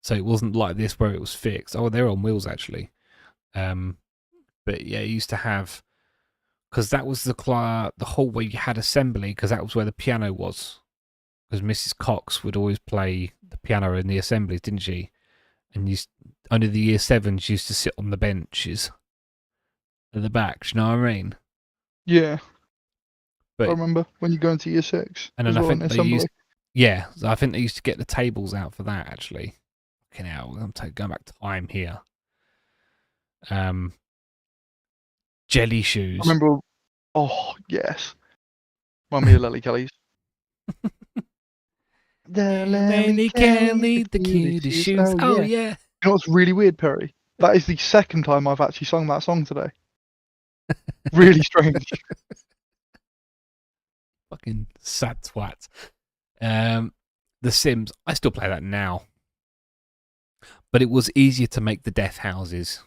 So it wasn't like this where it was fixed. Oh, they're on wheels actually. But yeah, you used to have, because that was the hall where you had assembly, because that was where the piano was. Because Mrs. Cox would always play the piano in the assemblies, didn't she? And only the year 7s used to sit on the benches at the back. Do you know what I mean? Yeah. But I remember when you go into year 6. And then I think they used, I think they used to get the tables out for that actually. Okay, now I'm going back time here. Jelly shoes. I remember. Oh yes. Remind me of Lily Kelly's. The Lily Kelly, the cutie shoes. Oh yeah. You know what's really weird, Perry? That is the second time I've actually sung that song today. Really strange. Fucking sad twat. The Sims. I still play that now, but it was easier to make the death houses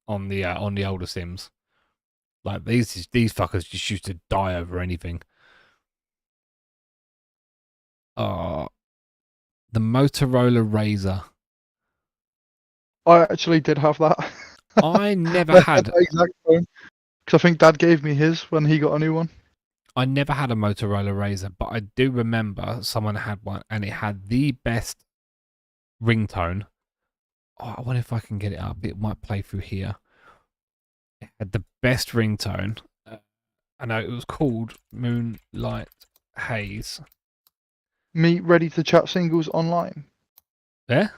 on the older Sims. Like these fuckers just used to die over anything. The Motorola Razr. I actually did have that. I never had. that exact phone. Because I think Dad gave me his when he got a new one. I never had a Motorola Razr, but I do remember someone had one, and it had the best ringtone. Oh, I wonder if I can get it up. It might play through here. It had the best ringtone. I know it was called Moonlight Haze. Meet Ready to Chat singles online. Yeah?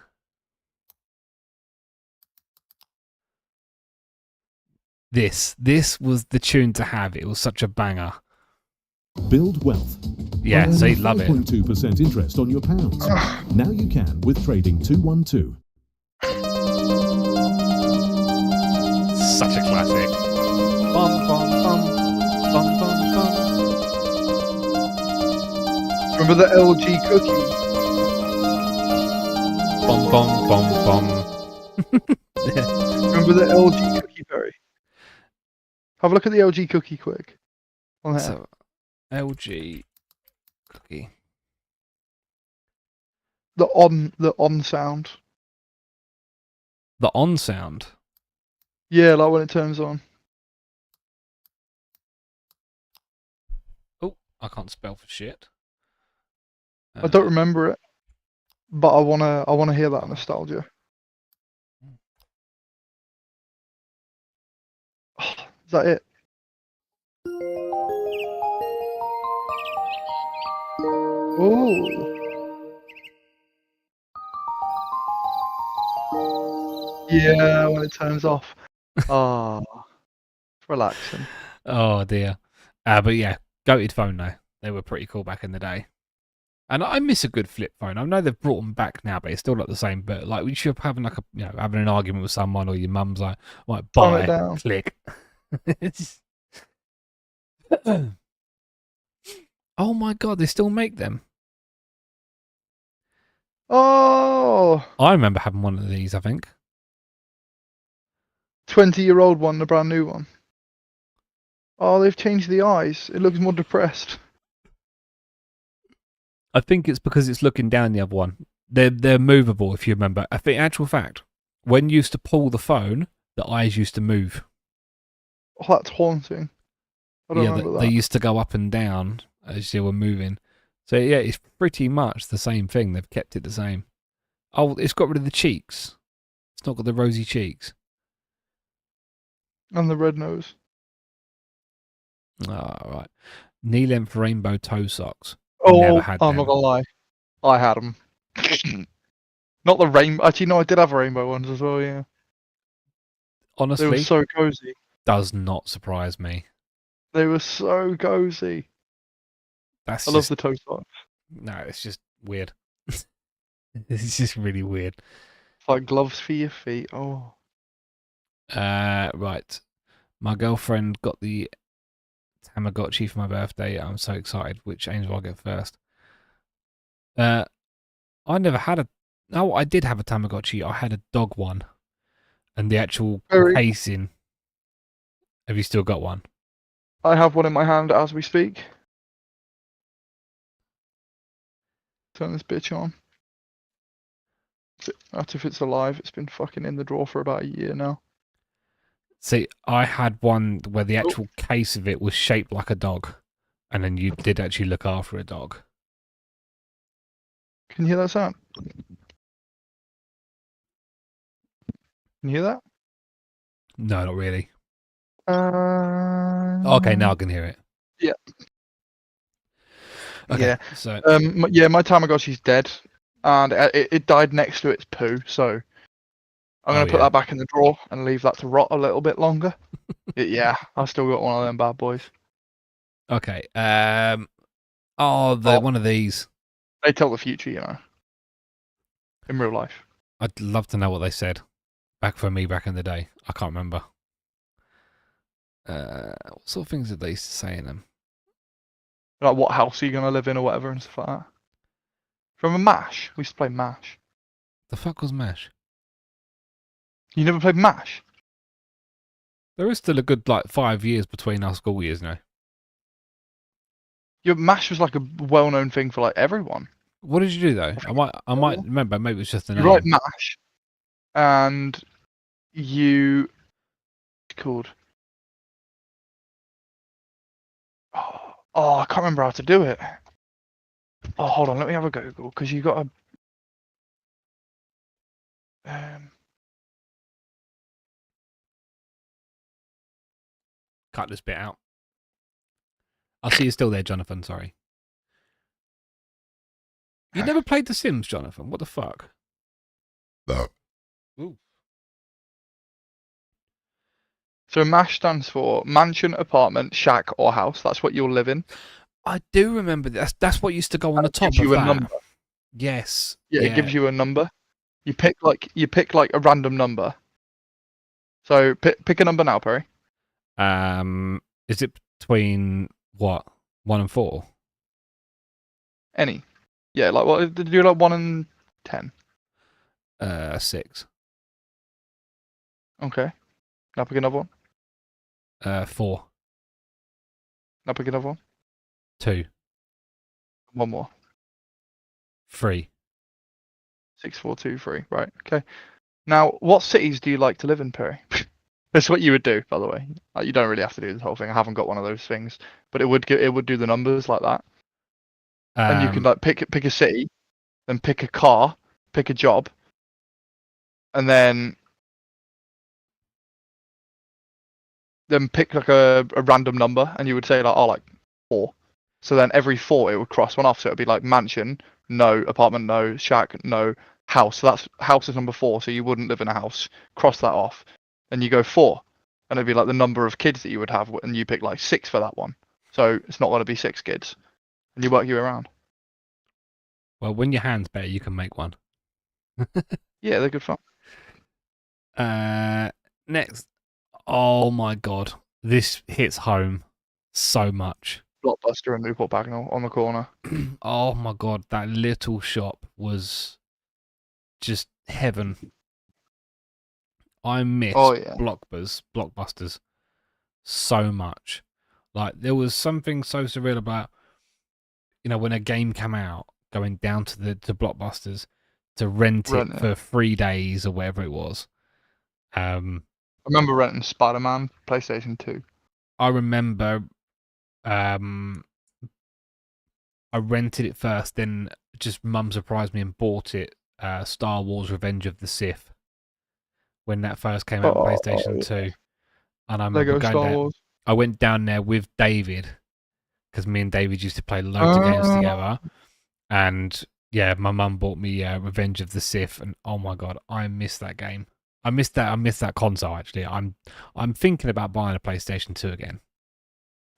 This was the tune to have. It was such a banger. Build wealth. Yeah, so you'd love it. 5.2% interest on your pounds. Now you can with Trading 212. Such a classic. Bum, bum, bum. Bum, bum, bum. Remember the LG cookie? Bum, bum, bum, bum. Remember the LG cookie, Perry? Have a look at the LG cookie quick. On there. So, LG cookie. The on sound. The on sound. Yeah, like when it turns on. Oh, I can't spell for shit. I don't remember it, but I wanna hear that nostalgia. Oh, is that it? Oh. Yeah, when it turns off. Ah, relaxing. Oh dear. But yeah, goated phone though. They were pretty cool back in the day. And I miss a good flip phone. I know they've brought them back now, but it's still not the same. But like, we should having like having an argument with someone, or your mum's like, "Right, Calm it buy, down. click." Oh my god, they still make them. Oh, I remember having one of these. I think 20-year-old one, the brand new one. Oh, they've changed the eyes. It looks more depressed. it's because it's looking down the other one. They're movable, if you remember. I think, actual fact, when you used to pull the phone, the eyes used to move. Oh, that's haunting. I don't remember they that. used to go up and down as they were moving. So yeah, it's pretty much the same thing. They've kept it the same. Oh, it's got rid of the cheeks. It's not got the rosy cheeks. And the red nose. Oh, right. Knee-length rainbow toe socks. Oh, Never had I'm them. not gonna lie. I had them. Not the rainbow. Actually, no, I did have rainbow ones as well. Yeah. Honestly, They were so cozy. does not surprise me. They were so cozy. I love the toe socks. No, it's just weird. It's just really weird. It's like gloves for your feet. Oh. Right. My girlfriend got the Tamagotchi for my birthday. I'm so excited. Which angel I get first? I never had a. Oh, I did have a Tamagotchi. I had a dog one, and the actual casing. Have you still got one? I have one in my hand as we speak. Turn this bitch on. That's if it's alive. It's been fucking in the drawer for about a year now. See, I had one where the actual case of it was shaped like a dog, and then you did actually look after a dog. Can you hear that sound? Can you hear that? No, not really. Okay, now I can hear it. Yeah. Okay, yeah. So. My Tamagotchi's dead, and it died next to its poo. So I'm gonna put that back in the drawer and leave that to rot a little bit longer. Yeah, I've still got one of them bad boys. Okay. One of these. They tell the future, you know. In real life. I'd love to know what they said back in the day. I can't remember. What sort of things did they used to say in them? Like, what house are you gonna live in or whatever and stuff like that. From a MASH, we used to play MASH. The fuck was MASH? You never played MASH? There is still a good 5 years between our school years now. Your MASH was like a well-known thing for like everyone. What did you do though? I might remember. Maybe it's just the You name. write MASH, and you called. Oh, I can't remember how to do it. Oh, hold on, let me have a Google because you got a. Cut this bit out. I see you're still there, Jonathan. Sorry. You never played The Sims, Jonathan. What the fuck? No. Ooh. So MASH stands for mansion, apartment, shack, or house. That's what you'll live in. I do remember that's what used to go on the top Gives you of a that. number. Yes. Yeah, it gives you a number. You pick like a random number. So pick a number now, Perry. Is it between what 1 and 4? Any. Yeah, like what? Did you do like 1 and 10? 6. Okay. Now pick another one. 4. Now pick another one. 2. One more. 3. 6, 4, 2, 3. Right. Okay. Now, what cities do you like to live in, Perry? That's what you would do, by the way. You don't really have to do this whole thing. I haven't got one of those things, but it would do the numbers like that. And you can like pick a city, then pick a car, pick a job, and then pick like a random number, and you would say like 4. So then every 4 it would cross one off. So it would be like mansion, no, apartment, no, shack, no, house. So that's house is number 4. So you wouldn't live in a house. Cross that off. Then you go 4, and it'd be like the number of kids that you would have, and you pick like 6 for that one. So it's not going to be 6 kids, and you work you around. Well, when your hand's better, you can make one. Yeah, they're good fun. Next. Oh my god, this hits home so much. Blockbuster in Newport Pagnell on the corner. Oh my god, that little shop was just heaven. I miss Blockbusters so much. Like, there was something so surreal about, when a game came out, going down to Blockbusters to rent it for 3 days or whatever it was. I remember renting Spider-Man PlayStation 2. I remember I rented it first, then just Mum surprised me and bought it, Star Wars Revenge of the Sith, when that first came out on PlayStation 2. And I remember I went down there with David, because me and David used to play loads of games together. And yeah, my mum bought me Revenge of the Sith, and oh my god, I miss that game. I miss that console actually. I'm thinking about buying a PlayStation 2 again.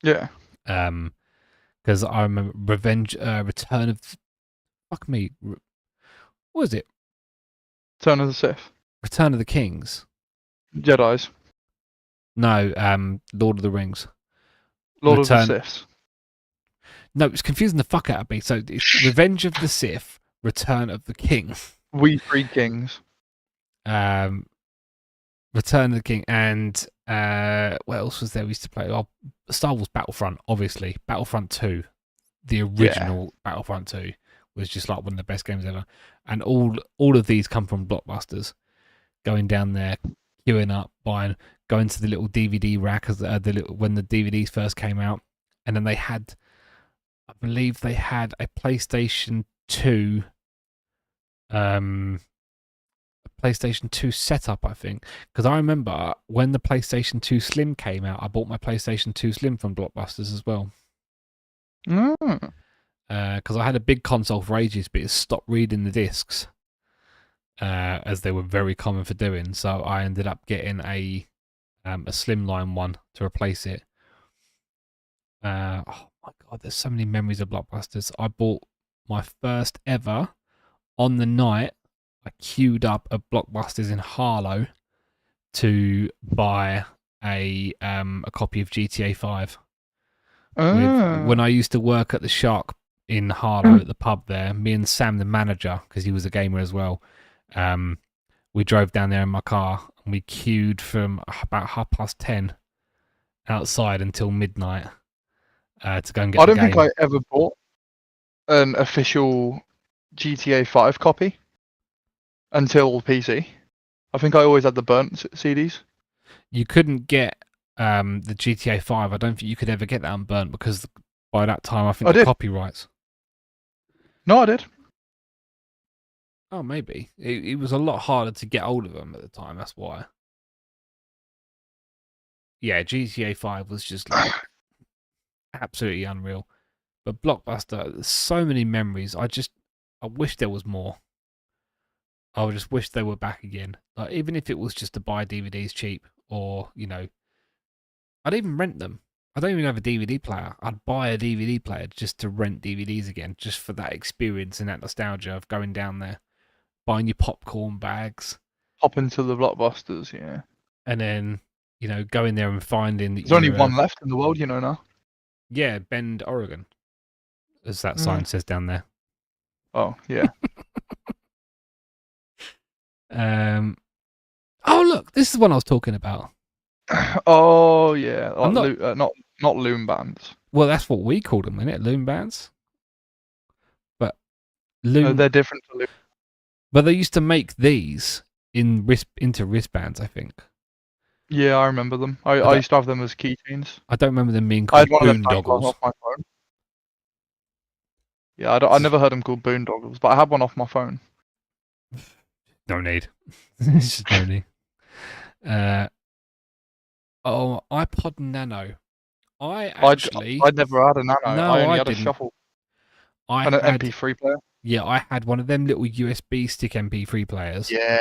Yeah. Because I remember Return of fuck me. What was it? Return of the Sith. Return of the Kings. Jedi's. No, Lord of the Rings. Lord of the Siths. No, it's confusing the fuck out of me. So it's Revenge of the Sith, Return of the King. We Three Kings. Return of the King, and what else was there we used to play? Oh, Star Wars Battlefront, obviously. Battlefront 2, the original Battlefront 2, was just like one of the best games ever. And all of these come from Blockbusters. Going down there, queuing up, buying, going to the little DVD rack when the DVDs first came out, and then I believe they had a PlayStation 2. PlayStation 2 setup, I think, because I remember when the PlayStation 2 Slim came out, I bought my PlayStation 2 Slim from Blockbusters as well. Because I had a big console for ages, but it stopped reading the discs, as they were very common for doing. So I ended up getting a slimline one to replace it. Oh my god, there's so many memories of Blockbusters. I bought my first ever on the night. I queued up at Blockbusters in Harlow to buy a copy of GTA 5. Ah. When I used to work at the Shark in Harlow at the pub there, me and Sam, the manager, because he was a gamer as well, we drove down there in my car and we queued from about 10:30 outside until midnight to go and get I the don't think game. I ever bought an official GTA 5 copy until PC. I think I always had the burnt CDs. You couldn't get the GTA 5. I don't think you could ever get that unburnt because by that time I think I the did. copyrights. No, I did. Oh, maybe. It was a lot harder to get hold of them at the time. That's why. Yeah, GTA 5 was just like absolutely unreal. But Blockbuster, there's so many memories. I wish there was more. I just wish they were back again. Like, even if it was just to buy DVDs cheap, or I'd even rent them. I don't even have a DVD player. I'd buy a DVD player just to rent DVDs again, just for that experience and that nostalgia of going down there, buying your popcorn bags, Hop into the Blockbusters, yeah. and then going there and finding that There's only one left in the world, now. Yeah, Bend, Oregon, as that Yeah. sign says down there. Oh, yeah. Oh look, this is the one I was talking about. Oh, yeah. I'm Like not loom bands. Well, that's what we called them, isn't it? Loom bands. But No, they're different to loom. But they used to make these into wristbands, I think. Yeah, I remember them. I used to have them as keychains. I don't remember them being I had called one of them dangling boondoggles. off my phone. Yeah, I never heard them called boondoggles, but I had one off my phone. No need. There's just no need. iPod Nano. I'd never had a Nano. No, I only I had didn't. a Shuffle I and an had MP3 player. I had one of them little USB stick MP3 players Yeah,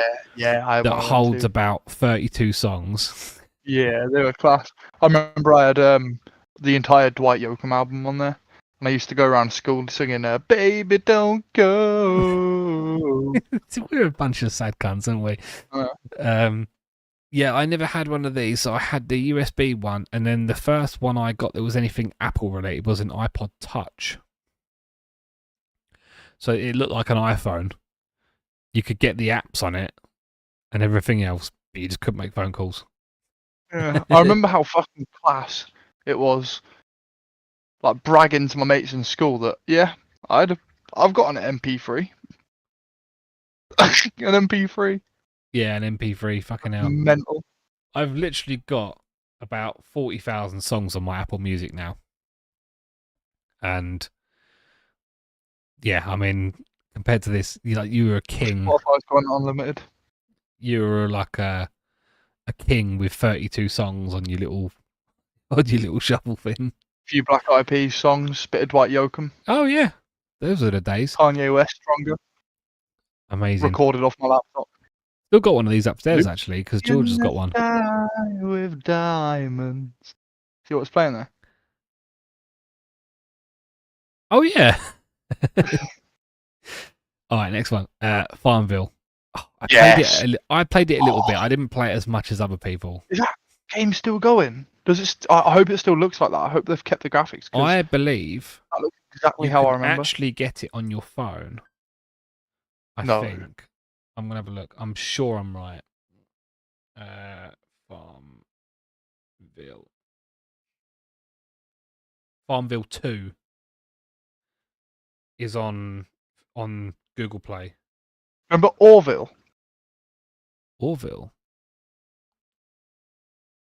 I had that one of them holds too. about 32 songs. Yeah, they were class. I remember I had the entire Dwight Yoakam album on there, and I used to go around school singing "Baby Don't Go." We're a bunch of sad cunts, aren't we? Yeah, I never had one of these. So I had the USB one, and then the first one I got that was anything Apple related was an iPod Touch. So it looked like an iPhone. You could get the apps on it and everything else, but you just couldn't make phone calls. Yeah, I remember how fucking class it was. Like bragging to my mates in school that I've got an MP3. An MP3. Yeah, an MP3, fucking hell. Mental. I've literally got about 40,000 songs on my Apple Music now. And yeah, I mean, compared to this, you were a king. Spotify's gone unlimited. You were like a king with 32 songs on your little shuffle thing. A few Black Eyed Peas songs, bit of Dwight Yoakam. Oh yeah, those are the days. Kanye West, Stronger. Amazing. Recorded off my laptop. Still got one of these upstairs actually, because George has got one. With diamonds. See what's playing there? Oh yeah. All right, next one. Farmville. Oh, I played it a little bit. I didn't play it as much as other people. Is that game still going? Does it? I hope it still looks like that. I hope they've kept the graphics. I believe that looks exactly you how can I remember. actually get it on your phone. I No. think. I'm gonna have a look. I'm sure I'm right. Farmville 2 is on Google Play. Remember Orville? Orville?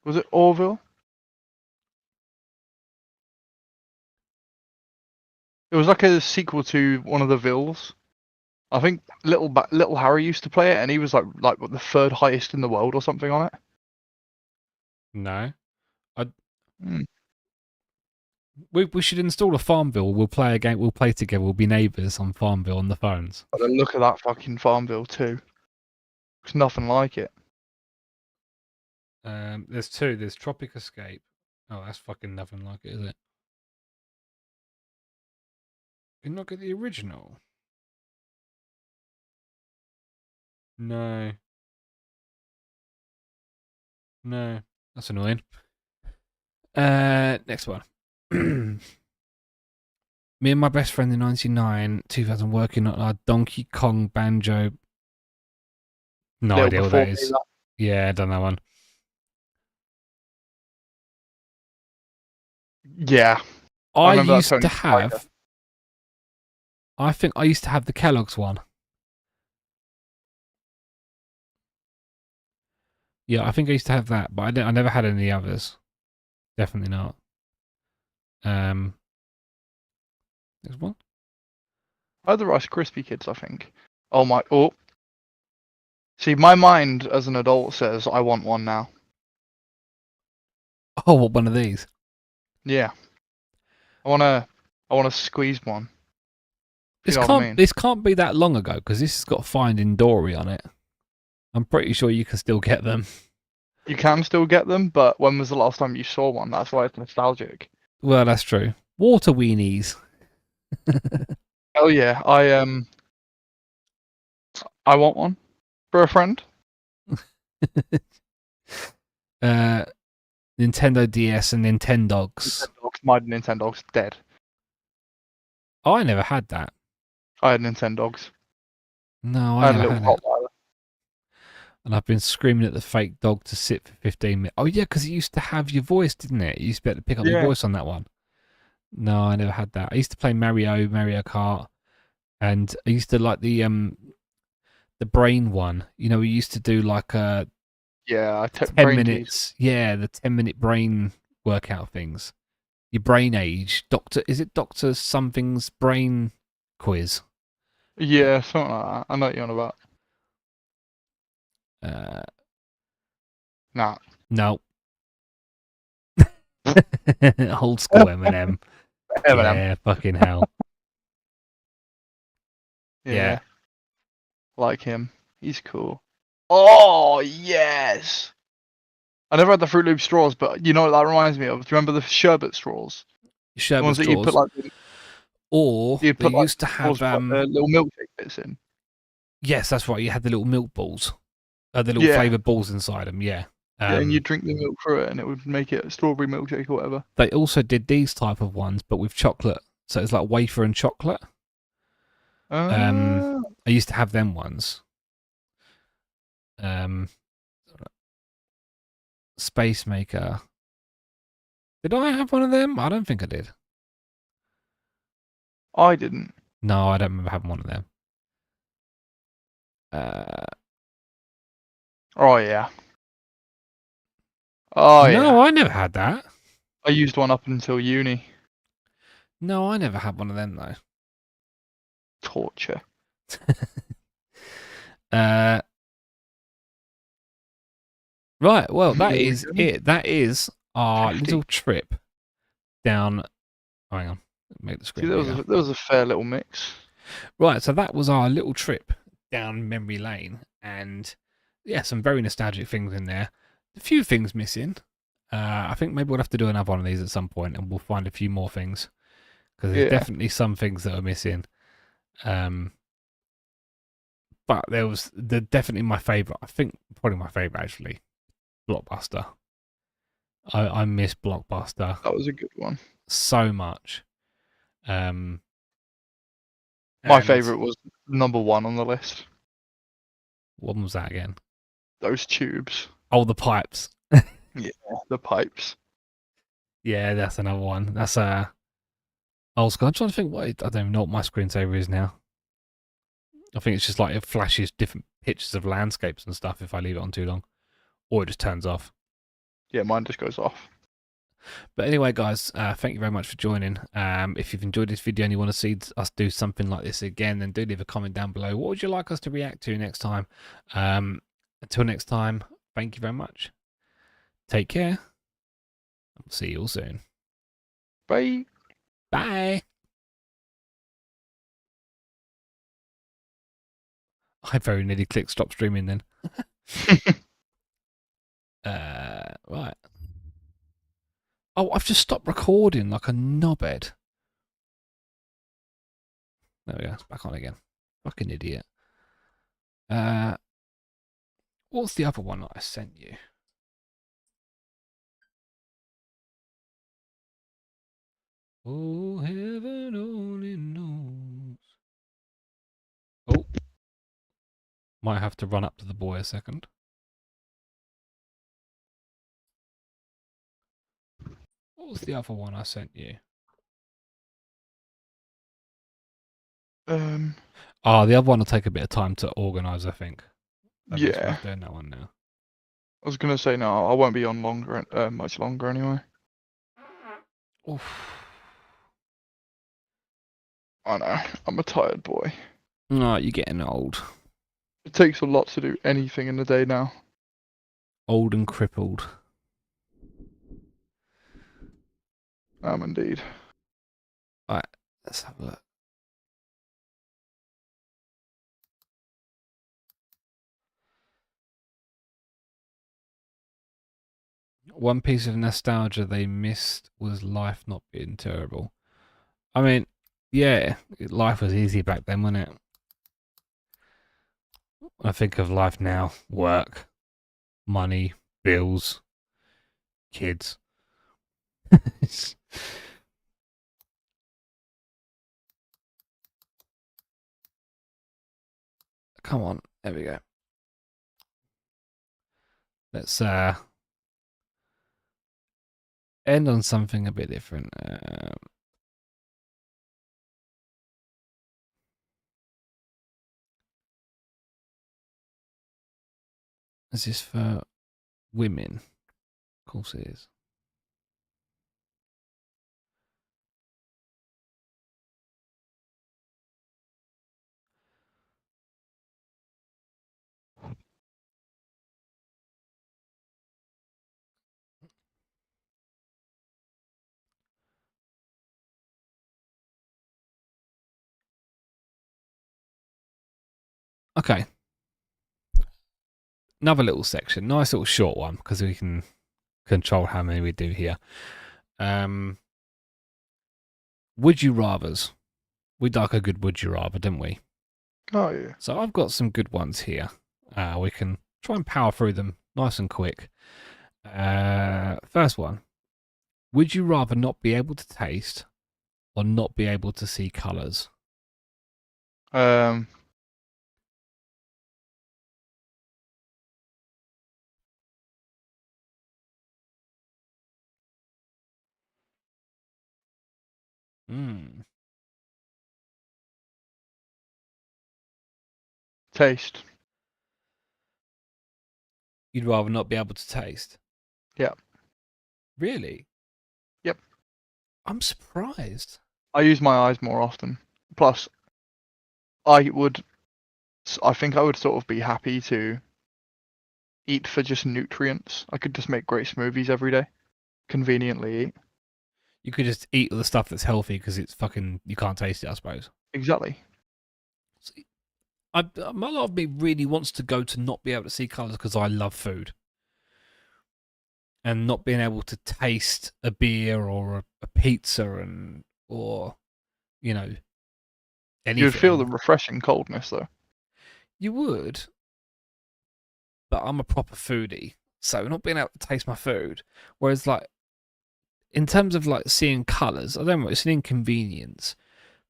Was it Orville? It was like a sequel to one of the Villes. I think Little Harry used to play it, and he was like what, the third highest in the world or something on it. No. Hmm. We should install a Farmville. We'll play a game. We'll play together. We'll be neighbours on Farmville on the phones. But then look at that fucking Farmville too. It's nothing like it. There's two. There's Tropic Escape. Oh, that's fucking nothing like it, is it? Can you not get the original? No. That's annoying. Next one. Me and my best friend in 99, 2000 working on our Donkey Kong Banjo. No Little idea what before that me, is. that. Yeah, I don't know one. Yeah, I remember that used to Tony Spider. have. I think I used to have the Kellogg's one. Yeah, I think I used to have that, but I never had any others. Definitely not. Next one. I had the Rice Krispie kids, I think. Oh my! Oh, see, my mind as an adult says I want one now. Oh, what one of these? Yeah, I wanna squeeze one. If This you know what I mean? this can't be that long ago because this has got Finding Dory on it. I'm pretty sure you can still get them. You can still get them, but when was the last time you saw one? That's why it's nostalgic. Well, that's true. Water weenies. Oh yeah, I want one for a friend. Nintendo DS and Nintendogs. My Nintendogs dead. Oh, I never had that. I had Nintendogs. No, I I had a never little had it. Rottweiler. And I've been screaming at the fake dog to sit for 15 minutes. Oh, yeah, because it used to have your voice, didn't it? You used to be able to pick up your Yeah. voice on that one. No, I never had that. I used to play Mario Kart, and I used to like the brain one. You know, we used to do like Yeah, I took 10 brain minutes. Yeah, the 10-minute brain workout things. Your brain age. Is it Dr. Something's brain quiz? Yeah, something like that. I know what you're on about. Nah. No. Old school Eminem. Eminem. Yeah, fucking hell. Yeah. Like him. He's cool. Oh yes. I never had the Fruit Loop straws, but you know what that reminds me of? Do you remember the sherbet straws? The Sherbet ones that you put straws. like Or you they put like used to have little milkshake bits in. yes, that's right. You had the little milk balls, the little Yeah. flavored balls inside them. Yeah. Yeah, and you drink the milk through it, and it would make it a strawberry milkshake or whatever. They also did these type of ones, but with chocolate. So it's like wafer and chocolate. I used to have them ones. Space Maker. Did I have one of them? I don't think I did. I didn't. No, I don't remember having one of them. Oh yeah. Oh yeah. No, I never had that. I used one up until uni. No, I never had one of them though. Torture. Right, well, that There we is go. it. That is our Hefty. little trip down. Hang on, make the See, screen there bigger. was a fair little mix. Right, so that was our little trip down memory lane, and yeah, some very nostalgic things in there. A few things missing. I think maybe we'll have to do another one of these at some point, and we'll find a few more things because there's Yeah. definitely some things that are missing. But there was definitely my favorite. I think probably my favorite actually, Blockbuster. I miss Blockbuster That was a good one. so much. My And- favourite was number 1 on the list. What was that again? Those tubes. Oh, the pipes. The pipes. Yeah, that's another one. That's old school. I'm trying to think I don't even know what my screensaver is now. I think it's just like it flashes different pictures of landscapes and stuff if I leave it on too long, or it just turns off. Yeah, mine just goes off. But anyway, guys, thank you very much for joining. If you've enjoyed this video and you want to see us do something like this again, then do leave a comment down below. What would you like us to react to next time? Until next time, thank you very much. Take care. I'll see you all soon. Bye. Bye. I very nearly clicked stop streaming then. Right. Oh, I've just stopped recording like a knobhead. There we go. It's back on again. Fucking idiot. What's the other one that I sent you? Oh, heaven only knows. Oh, might have to run up to the boy a second. What was the other one I sent you? Oh, the other one will take a bit of time to organise, I think. It's Yeah. worth doing that one now. I was gonna say no, I won't be on much longer anyway. Oof. I know, I'm a tired boy. No, you're getting old. It takes a lot to do anything in the day now. Old and crippled. Indeed. Right, let's have a look. One piece of nostalgia they missed was life not being terrible. I mean, yeah, life was easy back then, wasn't it? I think of life now: work, money, bills, kids. Come on, there we go. Let's end on something a bit different. Is this for women? Of course it is. Okay. Another little section. Nice little short one because we can control how many we do here. Would you rathers? We'd like a good would you rather, didn't we? Oh yeah. So I've got some good ones here. We can try and power through them nice and quick. First one. Would you rather not be able to taste or not be able to see colours? Taste. You'd rather not be able to taste? Yeah. Really? Yep. I'm surprised. I use my eyes more often. Plus, I think I would sort of be happy to eat for just nutrients. I could just make great smoothies every day. Conveniently eat. You could just eat all the stuff that's healthy because it's fucking, you can't taste it, I suppose. Exactly. See, a lot of me really wants to go to not be able to see colours because I love food. And not being able to taste a beer or a pizza or, you know, anything. You'd feel the refreshing coldness though. You would. But I'm a proper foodie. So not being able to taste my food. Whereas like, in terms of like seeing colours, I don't know, it's an inconvenience.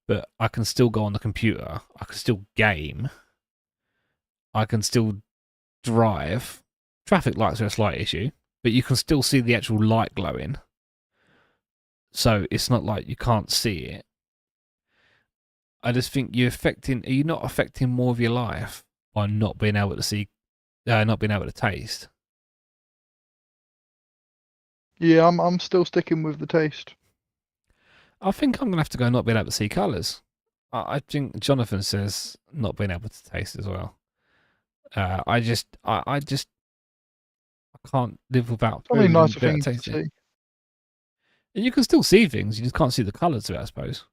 But I can still go on the computer. I can still game. I can still drive. Traffic lights are a slight issue, but you can still see the actual light glowing. So it's not like you can't see it. I just think are you not affecting more of your life by not being able to see, not being able to taste? Yeah, I'm still sticking with the taste. I think I'm going to have to go not being able to see colours. I think Jonathan says not being able to taste as well. I can't live without food. Probably nicer and be able things to taste it. see. And you can still see things, you just can't see the colours of it, I suppose.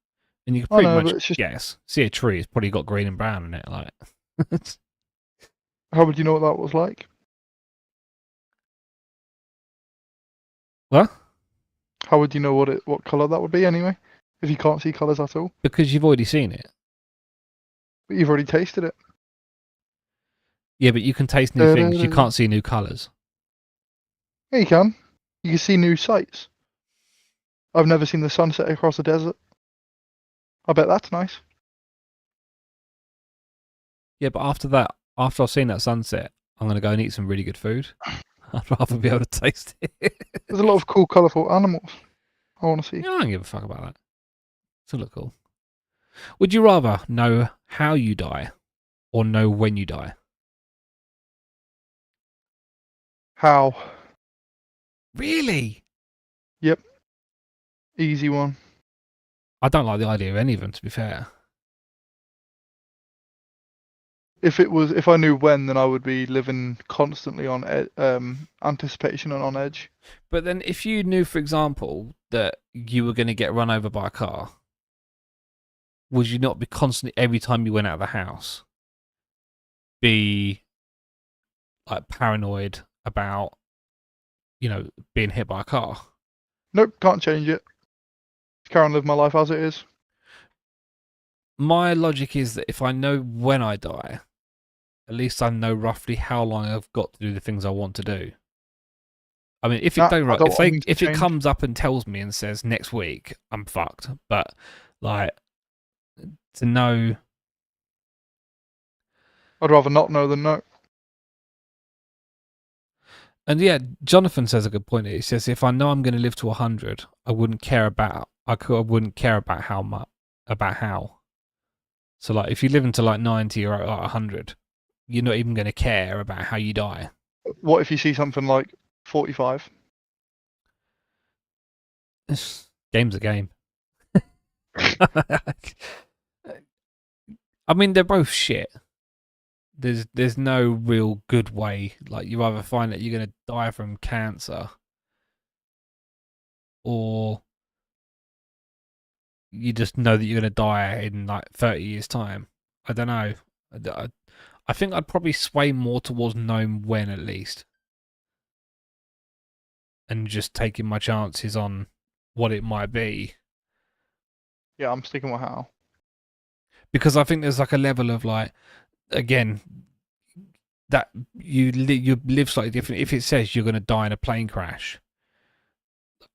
And you can I pretty know, but much it's just guess. See a tree, it's probably got green and brown in it. Like, how would you know what that was like? what? How would you know what colour that would be anyway? If you can't see colours at all? Because you've already seen it. But you've already tasted it. Yeah, but you can taste new things. You can't see new colours. Yeah, you can. You can see new sights. I've never seen the sunset across a desert. I bet that's nice. Yeah, but after that, after I've seen that sunset, I'm gonna go and eat some really good food. I'd rather be able to taste it. There's a lot of cool, colourful animals I want to see. Yeah, I don't give a fuck about that. It's look cool. Would you rather know how you die or know when you die? How? Really? Easy one. I don't like the idea of any of them, to be fair. If I knew when, then I would be living constantly on anticipation and on edge. But then if you knew, for example, that you were going to get run over by a car, would you not be constantly, every time you went out of the house, be like paranoid about, being hit by a car? Nope, can't change it. Carry on, live my life as it is. My logic is that if I know when I die, at least I know roughly how long I've got to do the things I want to do. I mean, if it comes up and tells me and says next week, I'm fucked. But like to know, I'd rather not know than know. and yeah, Jonathan says a good point. He says if I know I'm going to live to 100, I wouldn't care about how much about how. So like, if you live into like 90 or like 100, you're not even going to care about how you die. What if you see something like 45? Game's a game. I mean, they're both shit. There's no real good way. Like, you either find that you're going to die from cancer, or you just know that you're going to die in like 30 years' time. I don't know. I think I'd probably sway more towards knowing when, at least, and just taking my chances on what it might be. Yeah, I'm sticking with how. Because I think there's like a level of like, again, that you live slightly different. If it says you're going to die in a plane crash,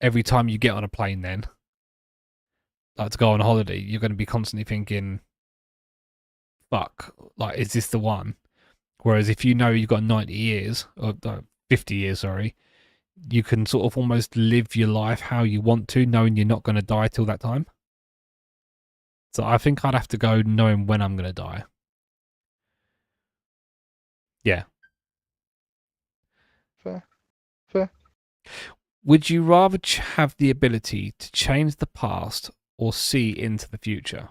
every time you get on a plane, then like to go on holiday, you're going to be constantly thinking, "Fuck, like, is this the one?" Whereas if you know you've got 90 years or 50 years, sorry, you can sort of almost live your life how you want to, knowing you're not going to die till that time. So I think I'd have to go knowing when I'm going to die. Yeah. Fair. Would you rather have the ability to change the past or see into the future?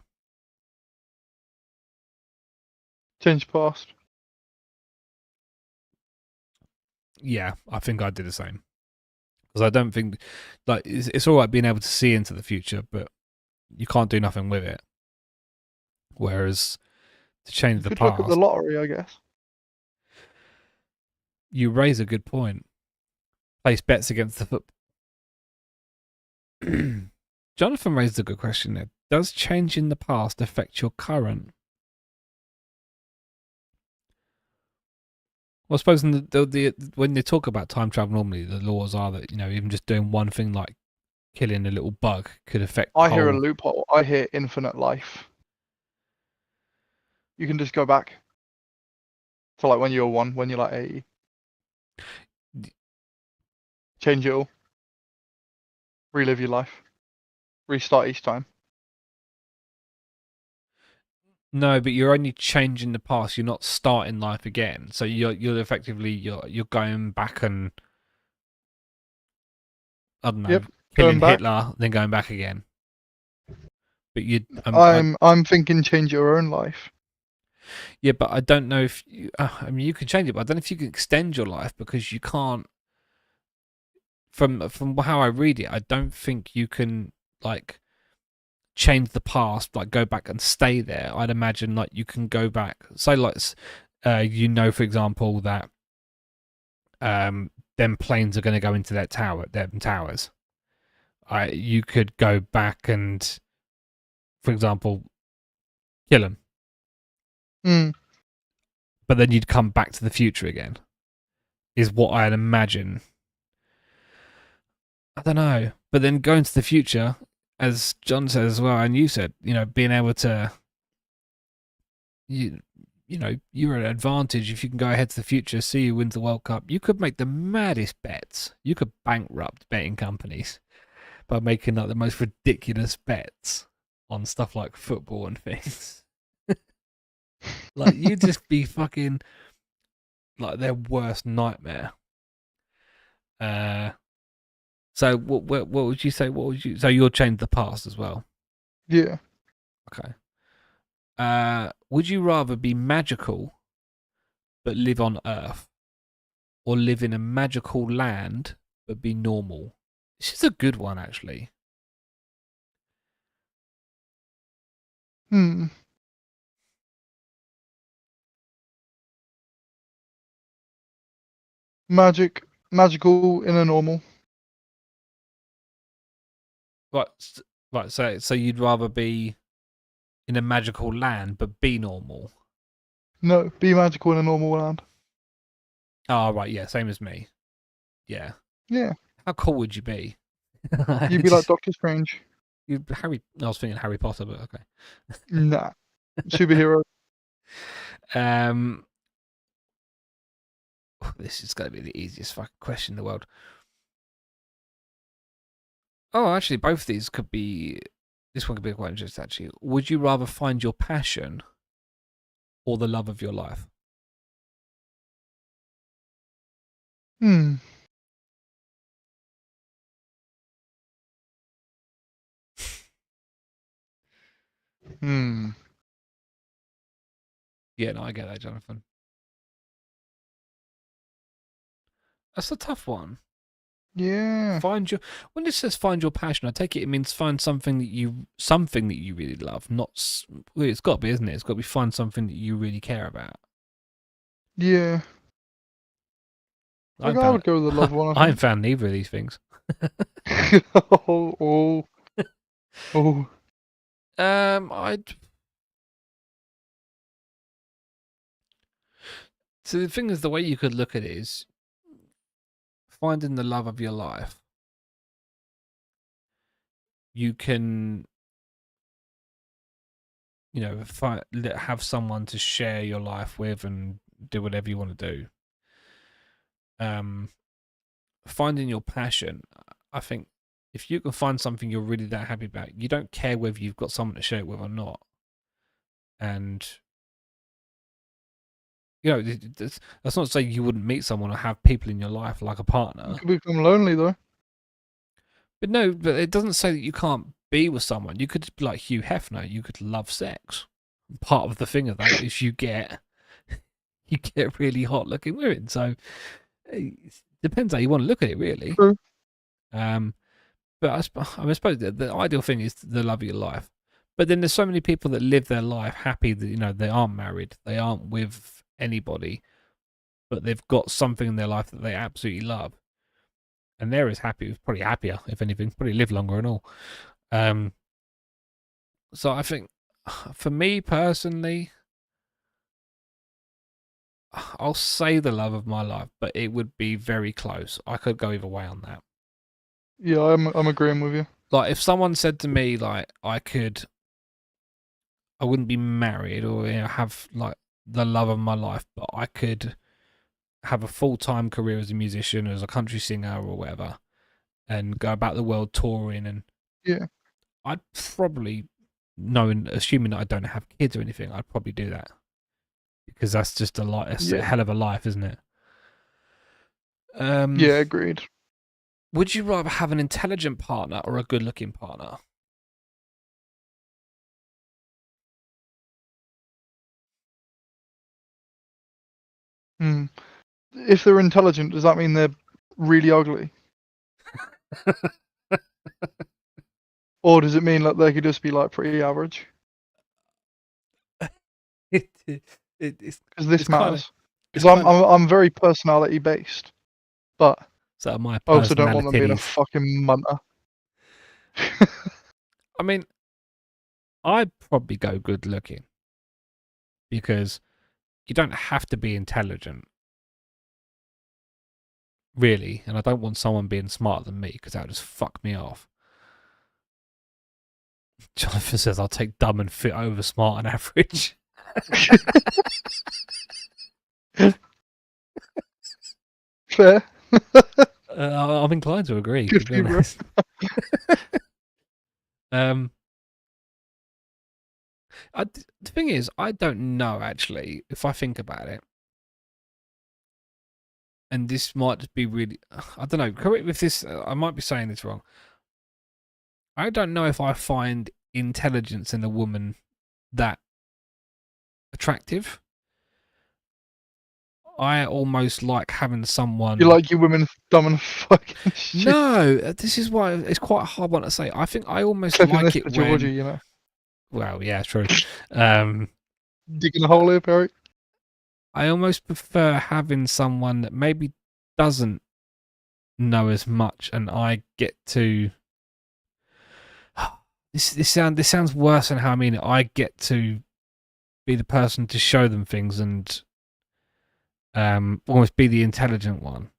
Change past. Yeah, I think I'd do the same. Because I don't think, like, it's all right being able to see into the future, but you can't do nothing with it. Whereas to change the Could past, look at the lottery, I guess. you raise a good point. Place bets against the foot. Jonathan raised a good question there. Does changing the past affect your current? Well, I suppose when they talk about time travel, normally the laws are that, even just doing one thing like killing a little bug could affect. I hear a loophole. I hear infinite life. You can just go back to like when you're 1, when you're like 80. Change it all. Relive your life. Restart each time. No, but you're only changing the past. You're not starting life again. So you're effectively you're going back and, I don't know, killing Hitler, then going back again. But I'm thinking change your own life. Yeah, but I don't know if you can change it, but I don't know if you can extend your life, because you can't. From how I read it, I don't think you can like change the past, like go back and stay there. I'd imagine like you can go back. Say like, for example, that them planes are going to go into them towers. You could go back and, for example, kill them. But then you'd come back to the future again, is what I'd imagine. I don't know, But then going to the future, as John said as well, and you said, being able to, you're at an advantage if you can go ahead to the future, see who wins the World Cup. You could make the maddest bets. You could bankrupt betting companies by making like the most ridiculous bets on stuff like football and things. Like, you'd just be fucking like their worst nightmare. So what would you say? So you'll change the past as well? Yeah. Okay. Would you rather be magical but live on Earth, or live in a magical land but be normal? This is a good one, actually. Magical in a normal. Right. So you'd rather be in a magical land but be normal? No, be magical in a normal land. Oh, right. Yeah, same as me. Yeah. Yeah. How cool would you be? You'd be like Doctor Strange. I was thinking Harry Potter, but okay. Nah. Superhero. This is going to be the easiest fucking question in the world. Oh, actually, both of these could be. This one could be quite interesting, actually. Would you rather find your passion or the love of your life? Yeah, no, I get that, Jonathan. That's a tough one. Yeah. When it says find your passion, I take it means find something that you really love. Well, it's got to be, isn't it? It's got to be find something that you really care about. Yeah. I would go with the love one. I haven't found neither of these things. oh. So the thing is, the way you could look at it is finding the love of your life. You can, have someone to share your life with and do whatever you want to do. Finding your passion, I think if you can find something you're really that happy about, you don't care whether you've got someone to share it with or not. And that's not to say you wouldn't meet someone or have people in your life like a partner. You could become lonely though. But no, but it doesn't say that you can't be with someone. You could be like Hugh Hefner. You could love sex. Part of the thing of that is you get really hot looking women. So it depends how you want to look at it, really. True. But I suppose the ideal thing is the love of your life. But then there's so many people that live their life happy that they aren't married, they aren't with anybody, but they've got something in their life that they absolutely love, and they're as happy, probably happier, if anything, probably live longer and all. So I think, for me personally, I'll say the love of my life, but it would be very close. I could go either way on that. Yeah, I'm agreeing with you. Like, if someone said to me, like, I wouldn't be married or have like the love of my life, but I could have a full-time career as a musician, as a country singer or whatever, and go about the world touring, and yeah, I'd probably, assuming that I don't have kids or anything, I'd probably do that, because that's just a hell of a life, isn't it? Yeah, agreed. Would you rather have an intelligent partner or a good-looking partner? If they're intelligent, does that mean they're really ugly? Or does it mean that they could just be like pretty average? Because this matters. Because I'm very personality based, but so my I also don't want them being a fucking munter. I mean, I'd probably go good looking, because you don't have to be intelligent, really, and I don't want someone being smarter than me because that would just fuck me off. Jonathan says I'll take dumb and fit over smart and average. Fair. I'm inclined to agree. Good To be for you, bro. honest. The thing is, I don't know actually. If I think about it, and this might just be really, I don't know. Correct me if this. I might be saying this wrong. I don't know if I find intelligence in a woman that attractive. I almost like having someone. You like your women dumb and fucking shit. No, this is why it's quite a hard one to say. I think I almost Clipping like this it for when. Georgie, you know. Well, yeah, true. Digging a hole here, Perry. I almost prefer having someone that maybe doesn't know as much, and I get to. This sounds worse than how I mean it. I get to be the person to show them things and almost be the intelligent one,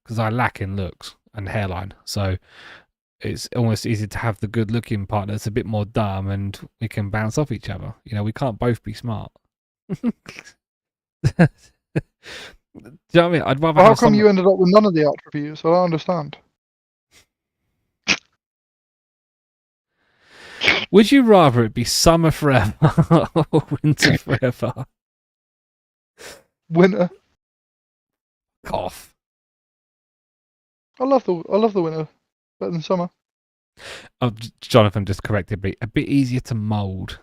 because I lack in looks and hairline. So it's almost easy to have the good-looking partner that's a bit more dumb, and we can bounce off each other. You know, we can't both be smart. Do you know what I mean? I'd rather. Well, how have come someone... you ended up with none of the attributes? I don't understand. Would you rather it be summer forever or winter forever? Winter. Cough. I love the winter better than summer. Oh, Jonathan just corrected me. A bit easier to mould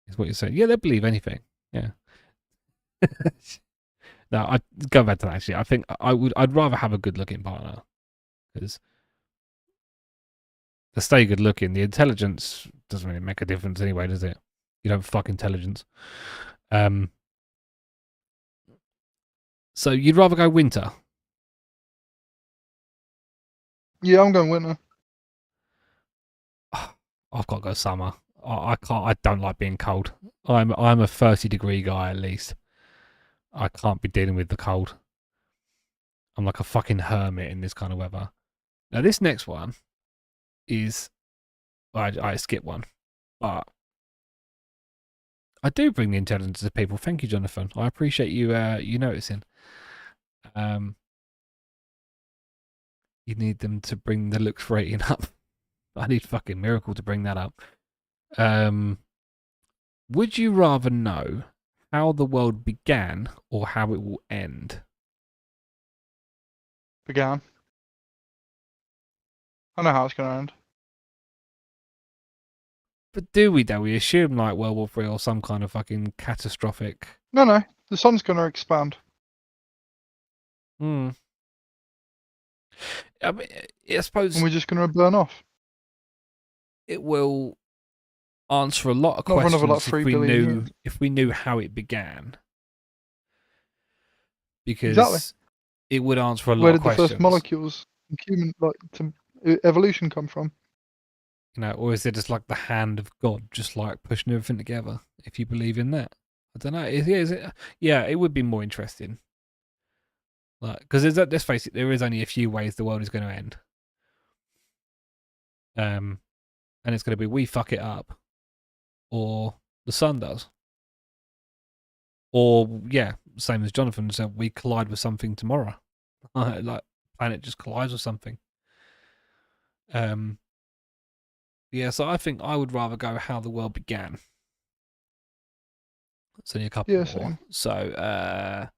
is what you're saying. Yeah, they'll believe anything. Yeah. No, I'd go back to that actually. I think I'd rather have a good looking partner. Because to stay good looking, the intelligence doesn't really make a difference anyway, does it? You don't fuck intelligence. So you'd rather go winter? Yeah, I'm going winter. I've got to go summer. I can't. I don't like being cold. I'm a 30-degree guy at least. I can't be dealing with the cold. I'm like a fucking hermit in this kind of weather. Now this next one is I skip one, but I do bring the intelligence to people. Thank you, Jonathan. I appreciate you you noticing. You need them to bring the looks rating up. I need fucking miracle to bring that up. Would you rather know how the world began or how it will end? Began. I know how it's going to end. But do we though? We assume like World War III or some kind of fucking catastrophic. No. The sun's going to expand. I mean, I suppose And we're just going to burn off. it will answer a lot of Not for questions another, like, 3 billion years. if we knew how it began. Because Exactly. it would answer a lot Where of did the questions. first molecules in human evolution come from? You know, or is it just like the hand of God, just like pushing everything together? If you believe in that, I don't know. Is it? Yeah, it would be more interesting. Like, because let's face it, there is only a few ways the world is going to end. And it's going to be we fuck it up, or the sun does, or yeah, same as Jonathan said, we collide with something tomorrow, like planet just collides with something. Yeah, so I think I would rather go how the world began. It's only a couple more. Same. So,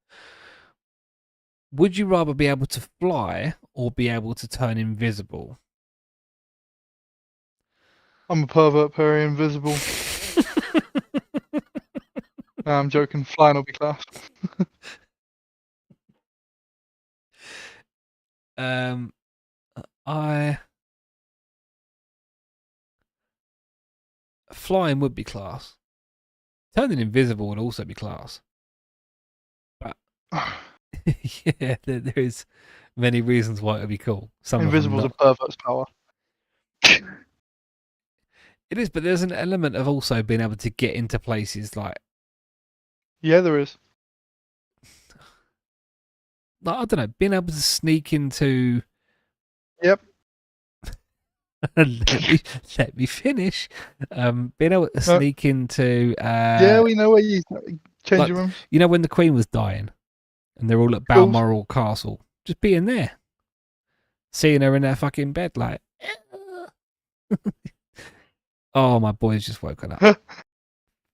would you rather be able to fly or be able to turn invisible? I'm a pervert, Perry, invisible. No, I'm joking. Flying will be class. Flying would be class. Turning invisible would also be class. But yeah, there is many reasons why it would be cool. Some Invisible's of a pervert's power. it is, but there's an element of also being able to get into places like. Yeah, there is. like, I don't know, being able to sneak into. Yep. let me finish. Being able to No. sneak into. Yeah, we know where you changing rooms. You know when the Queen was dying, and they're all at Cool. Balmoral Castle, just being there, seeing her in her fucking bed, like. Oh, my boy's just woken up.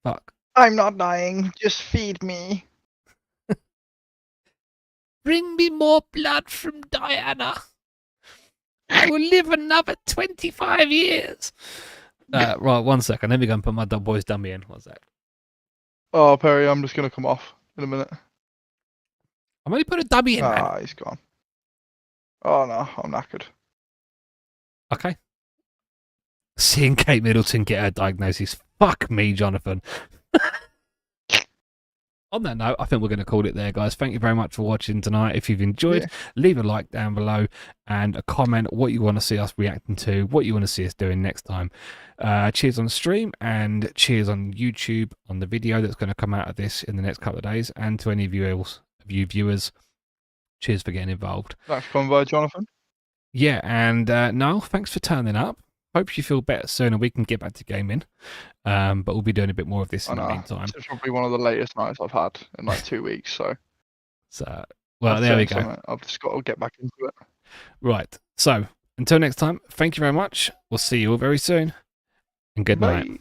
Fuck. I'm not dying. Just feed me. Bring me more blood from Diana. I will live another 25 years. Right, 1 second. Let me go and put my boy's dummy in. What's that? Oh, Perry, I'm just gonna come off in a minute. I'm only putting a dummy in, man. Ah, he's gone. Oh no, I'm knackered. Okay. Seeing Kate Middleton get her diagnosis. Fuck me, Jonathan. On that note, I think we're going to call it there, guys. Thank you very much for watching tonight. If you've enjoyed, leave a like down below and a comment what you want to see us reacting to, what you want to see us doing next time. Cheers on the stream and cheers on YouTube on the video that's going to come out of this in the next couple of days. And to any of you viewers, cheers for getting involved. Thanks for coming by, Jonathan. Yeah, and Niall, thanks for turning up. Hope you feel better soon and we can get back to gaming. But we'll be doing a bit more of this in the meantime. It's probably one of the latest nights I've had in like 2 weeks. So, well, there we go. Something. I've just got to get back into it. Right. So, until next time, thank you very much. We'll see you all very soon. And good night. Bye.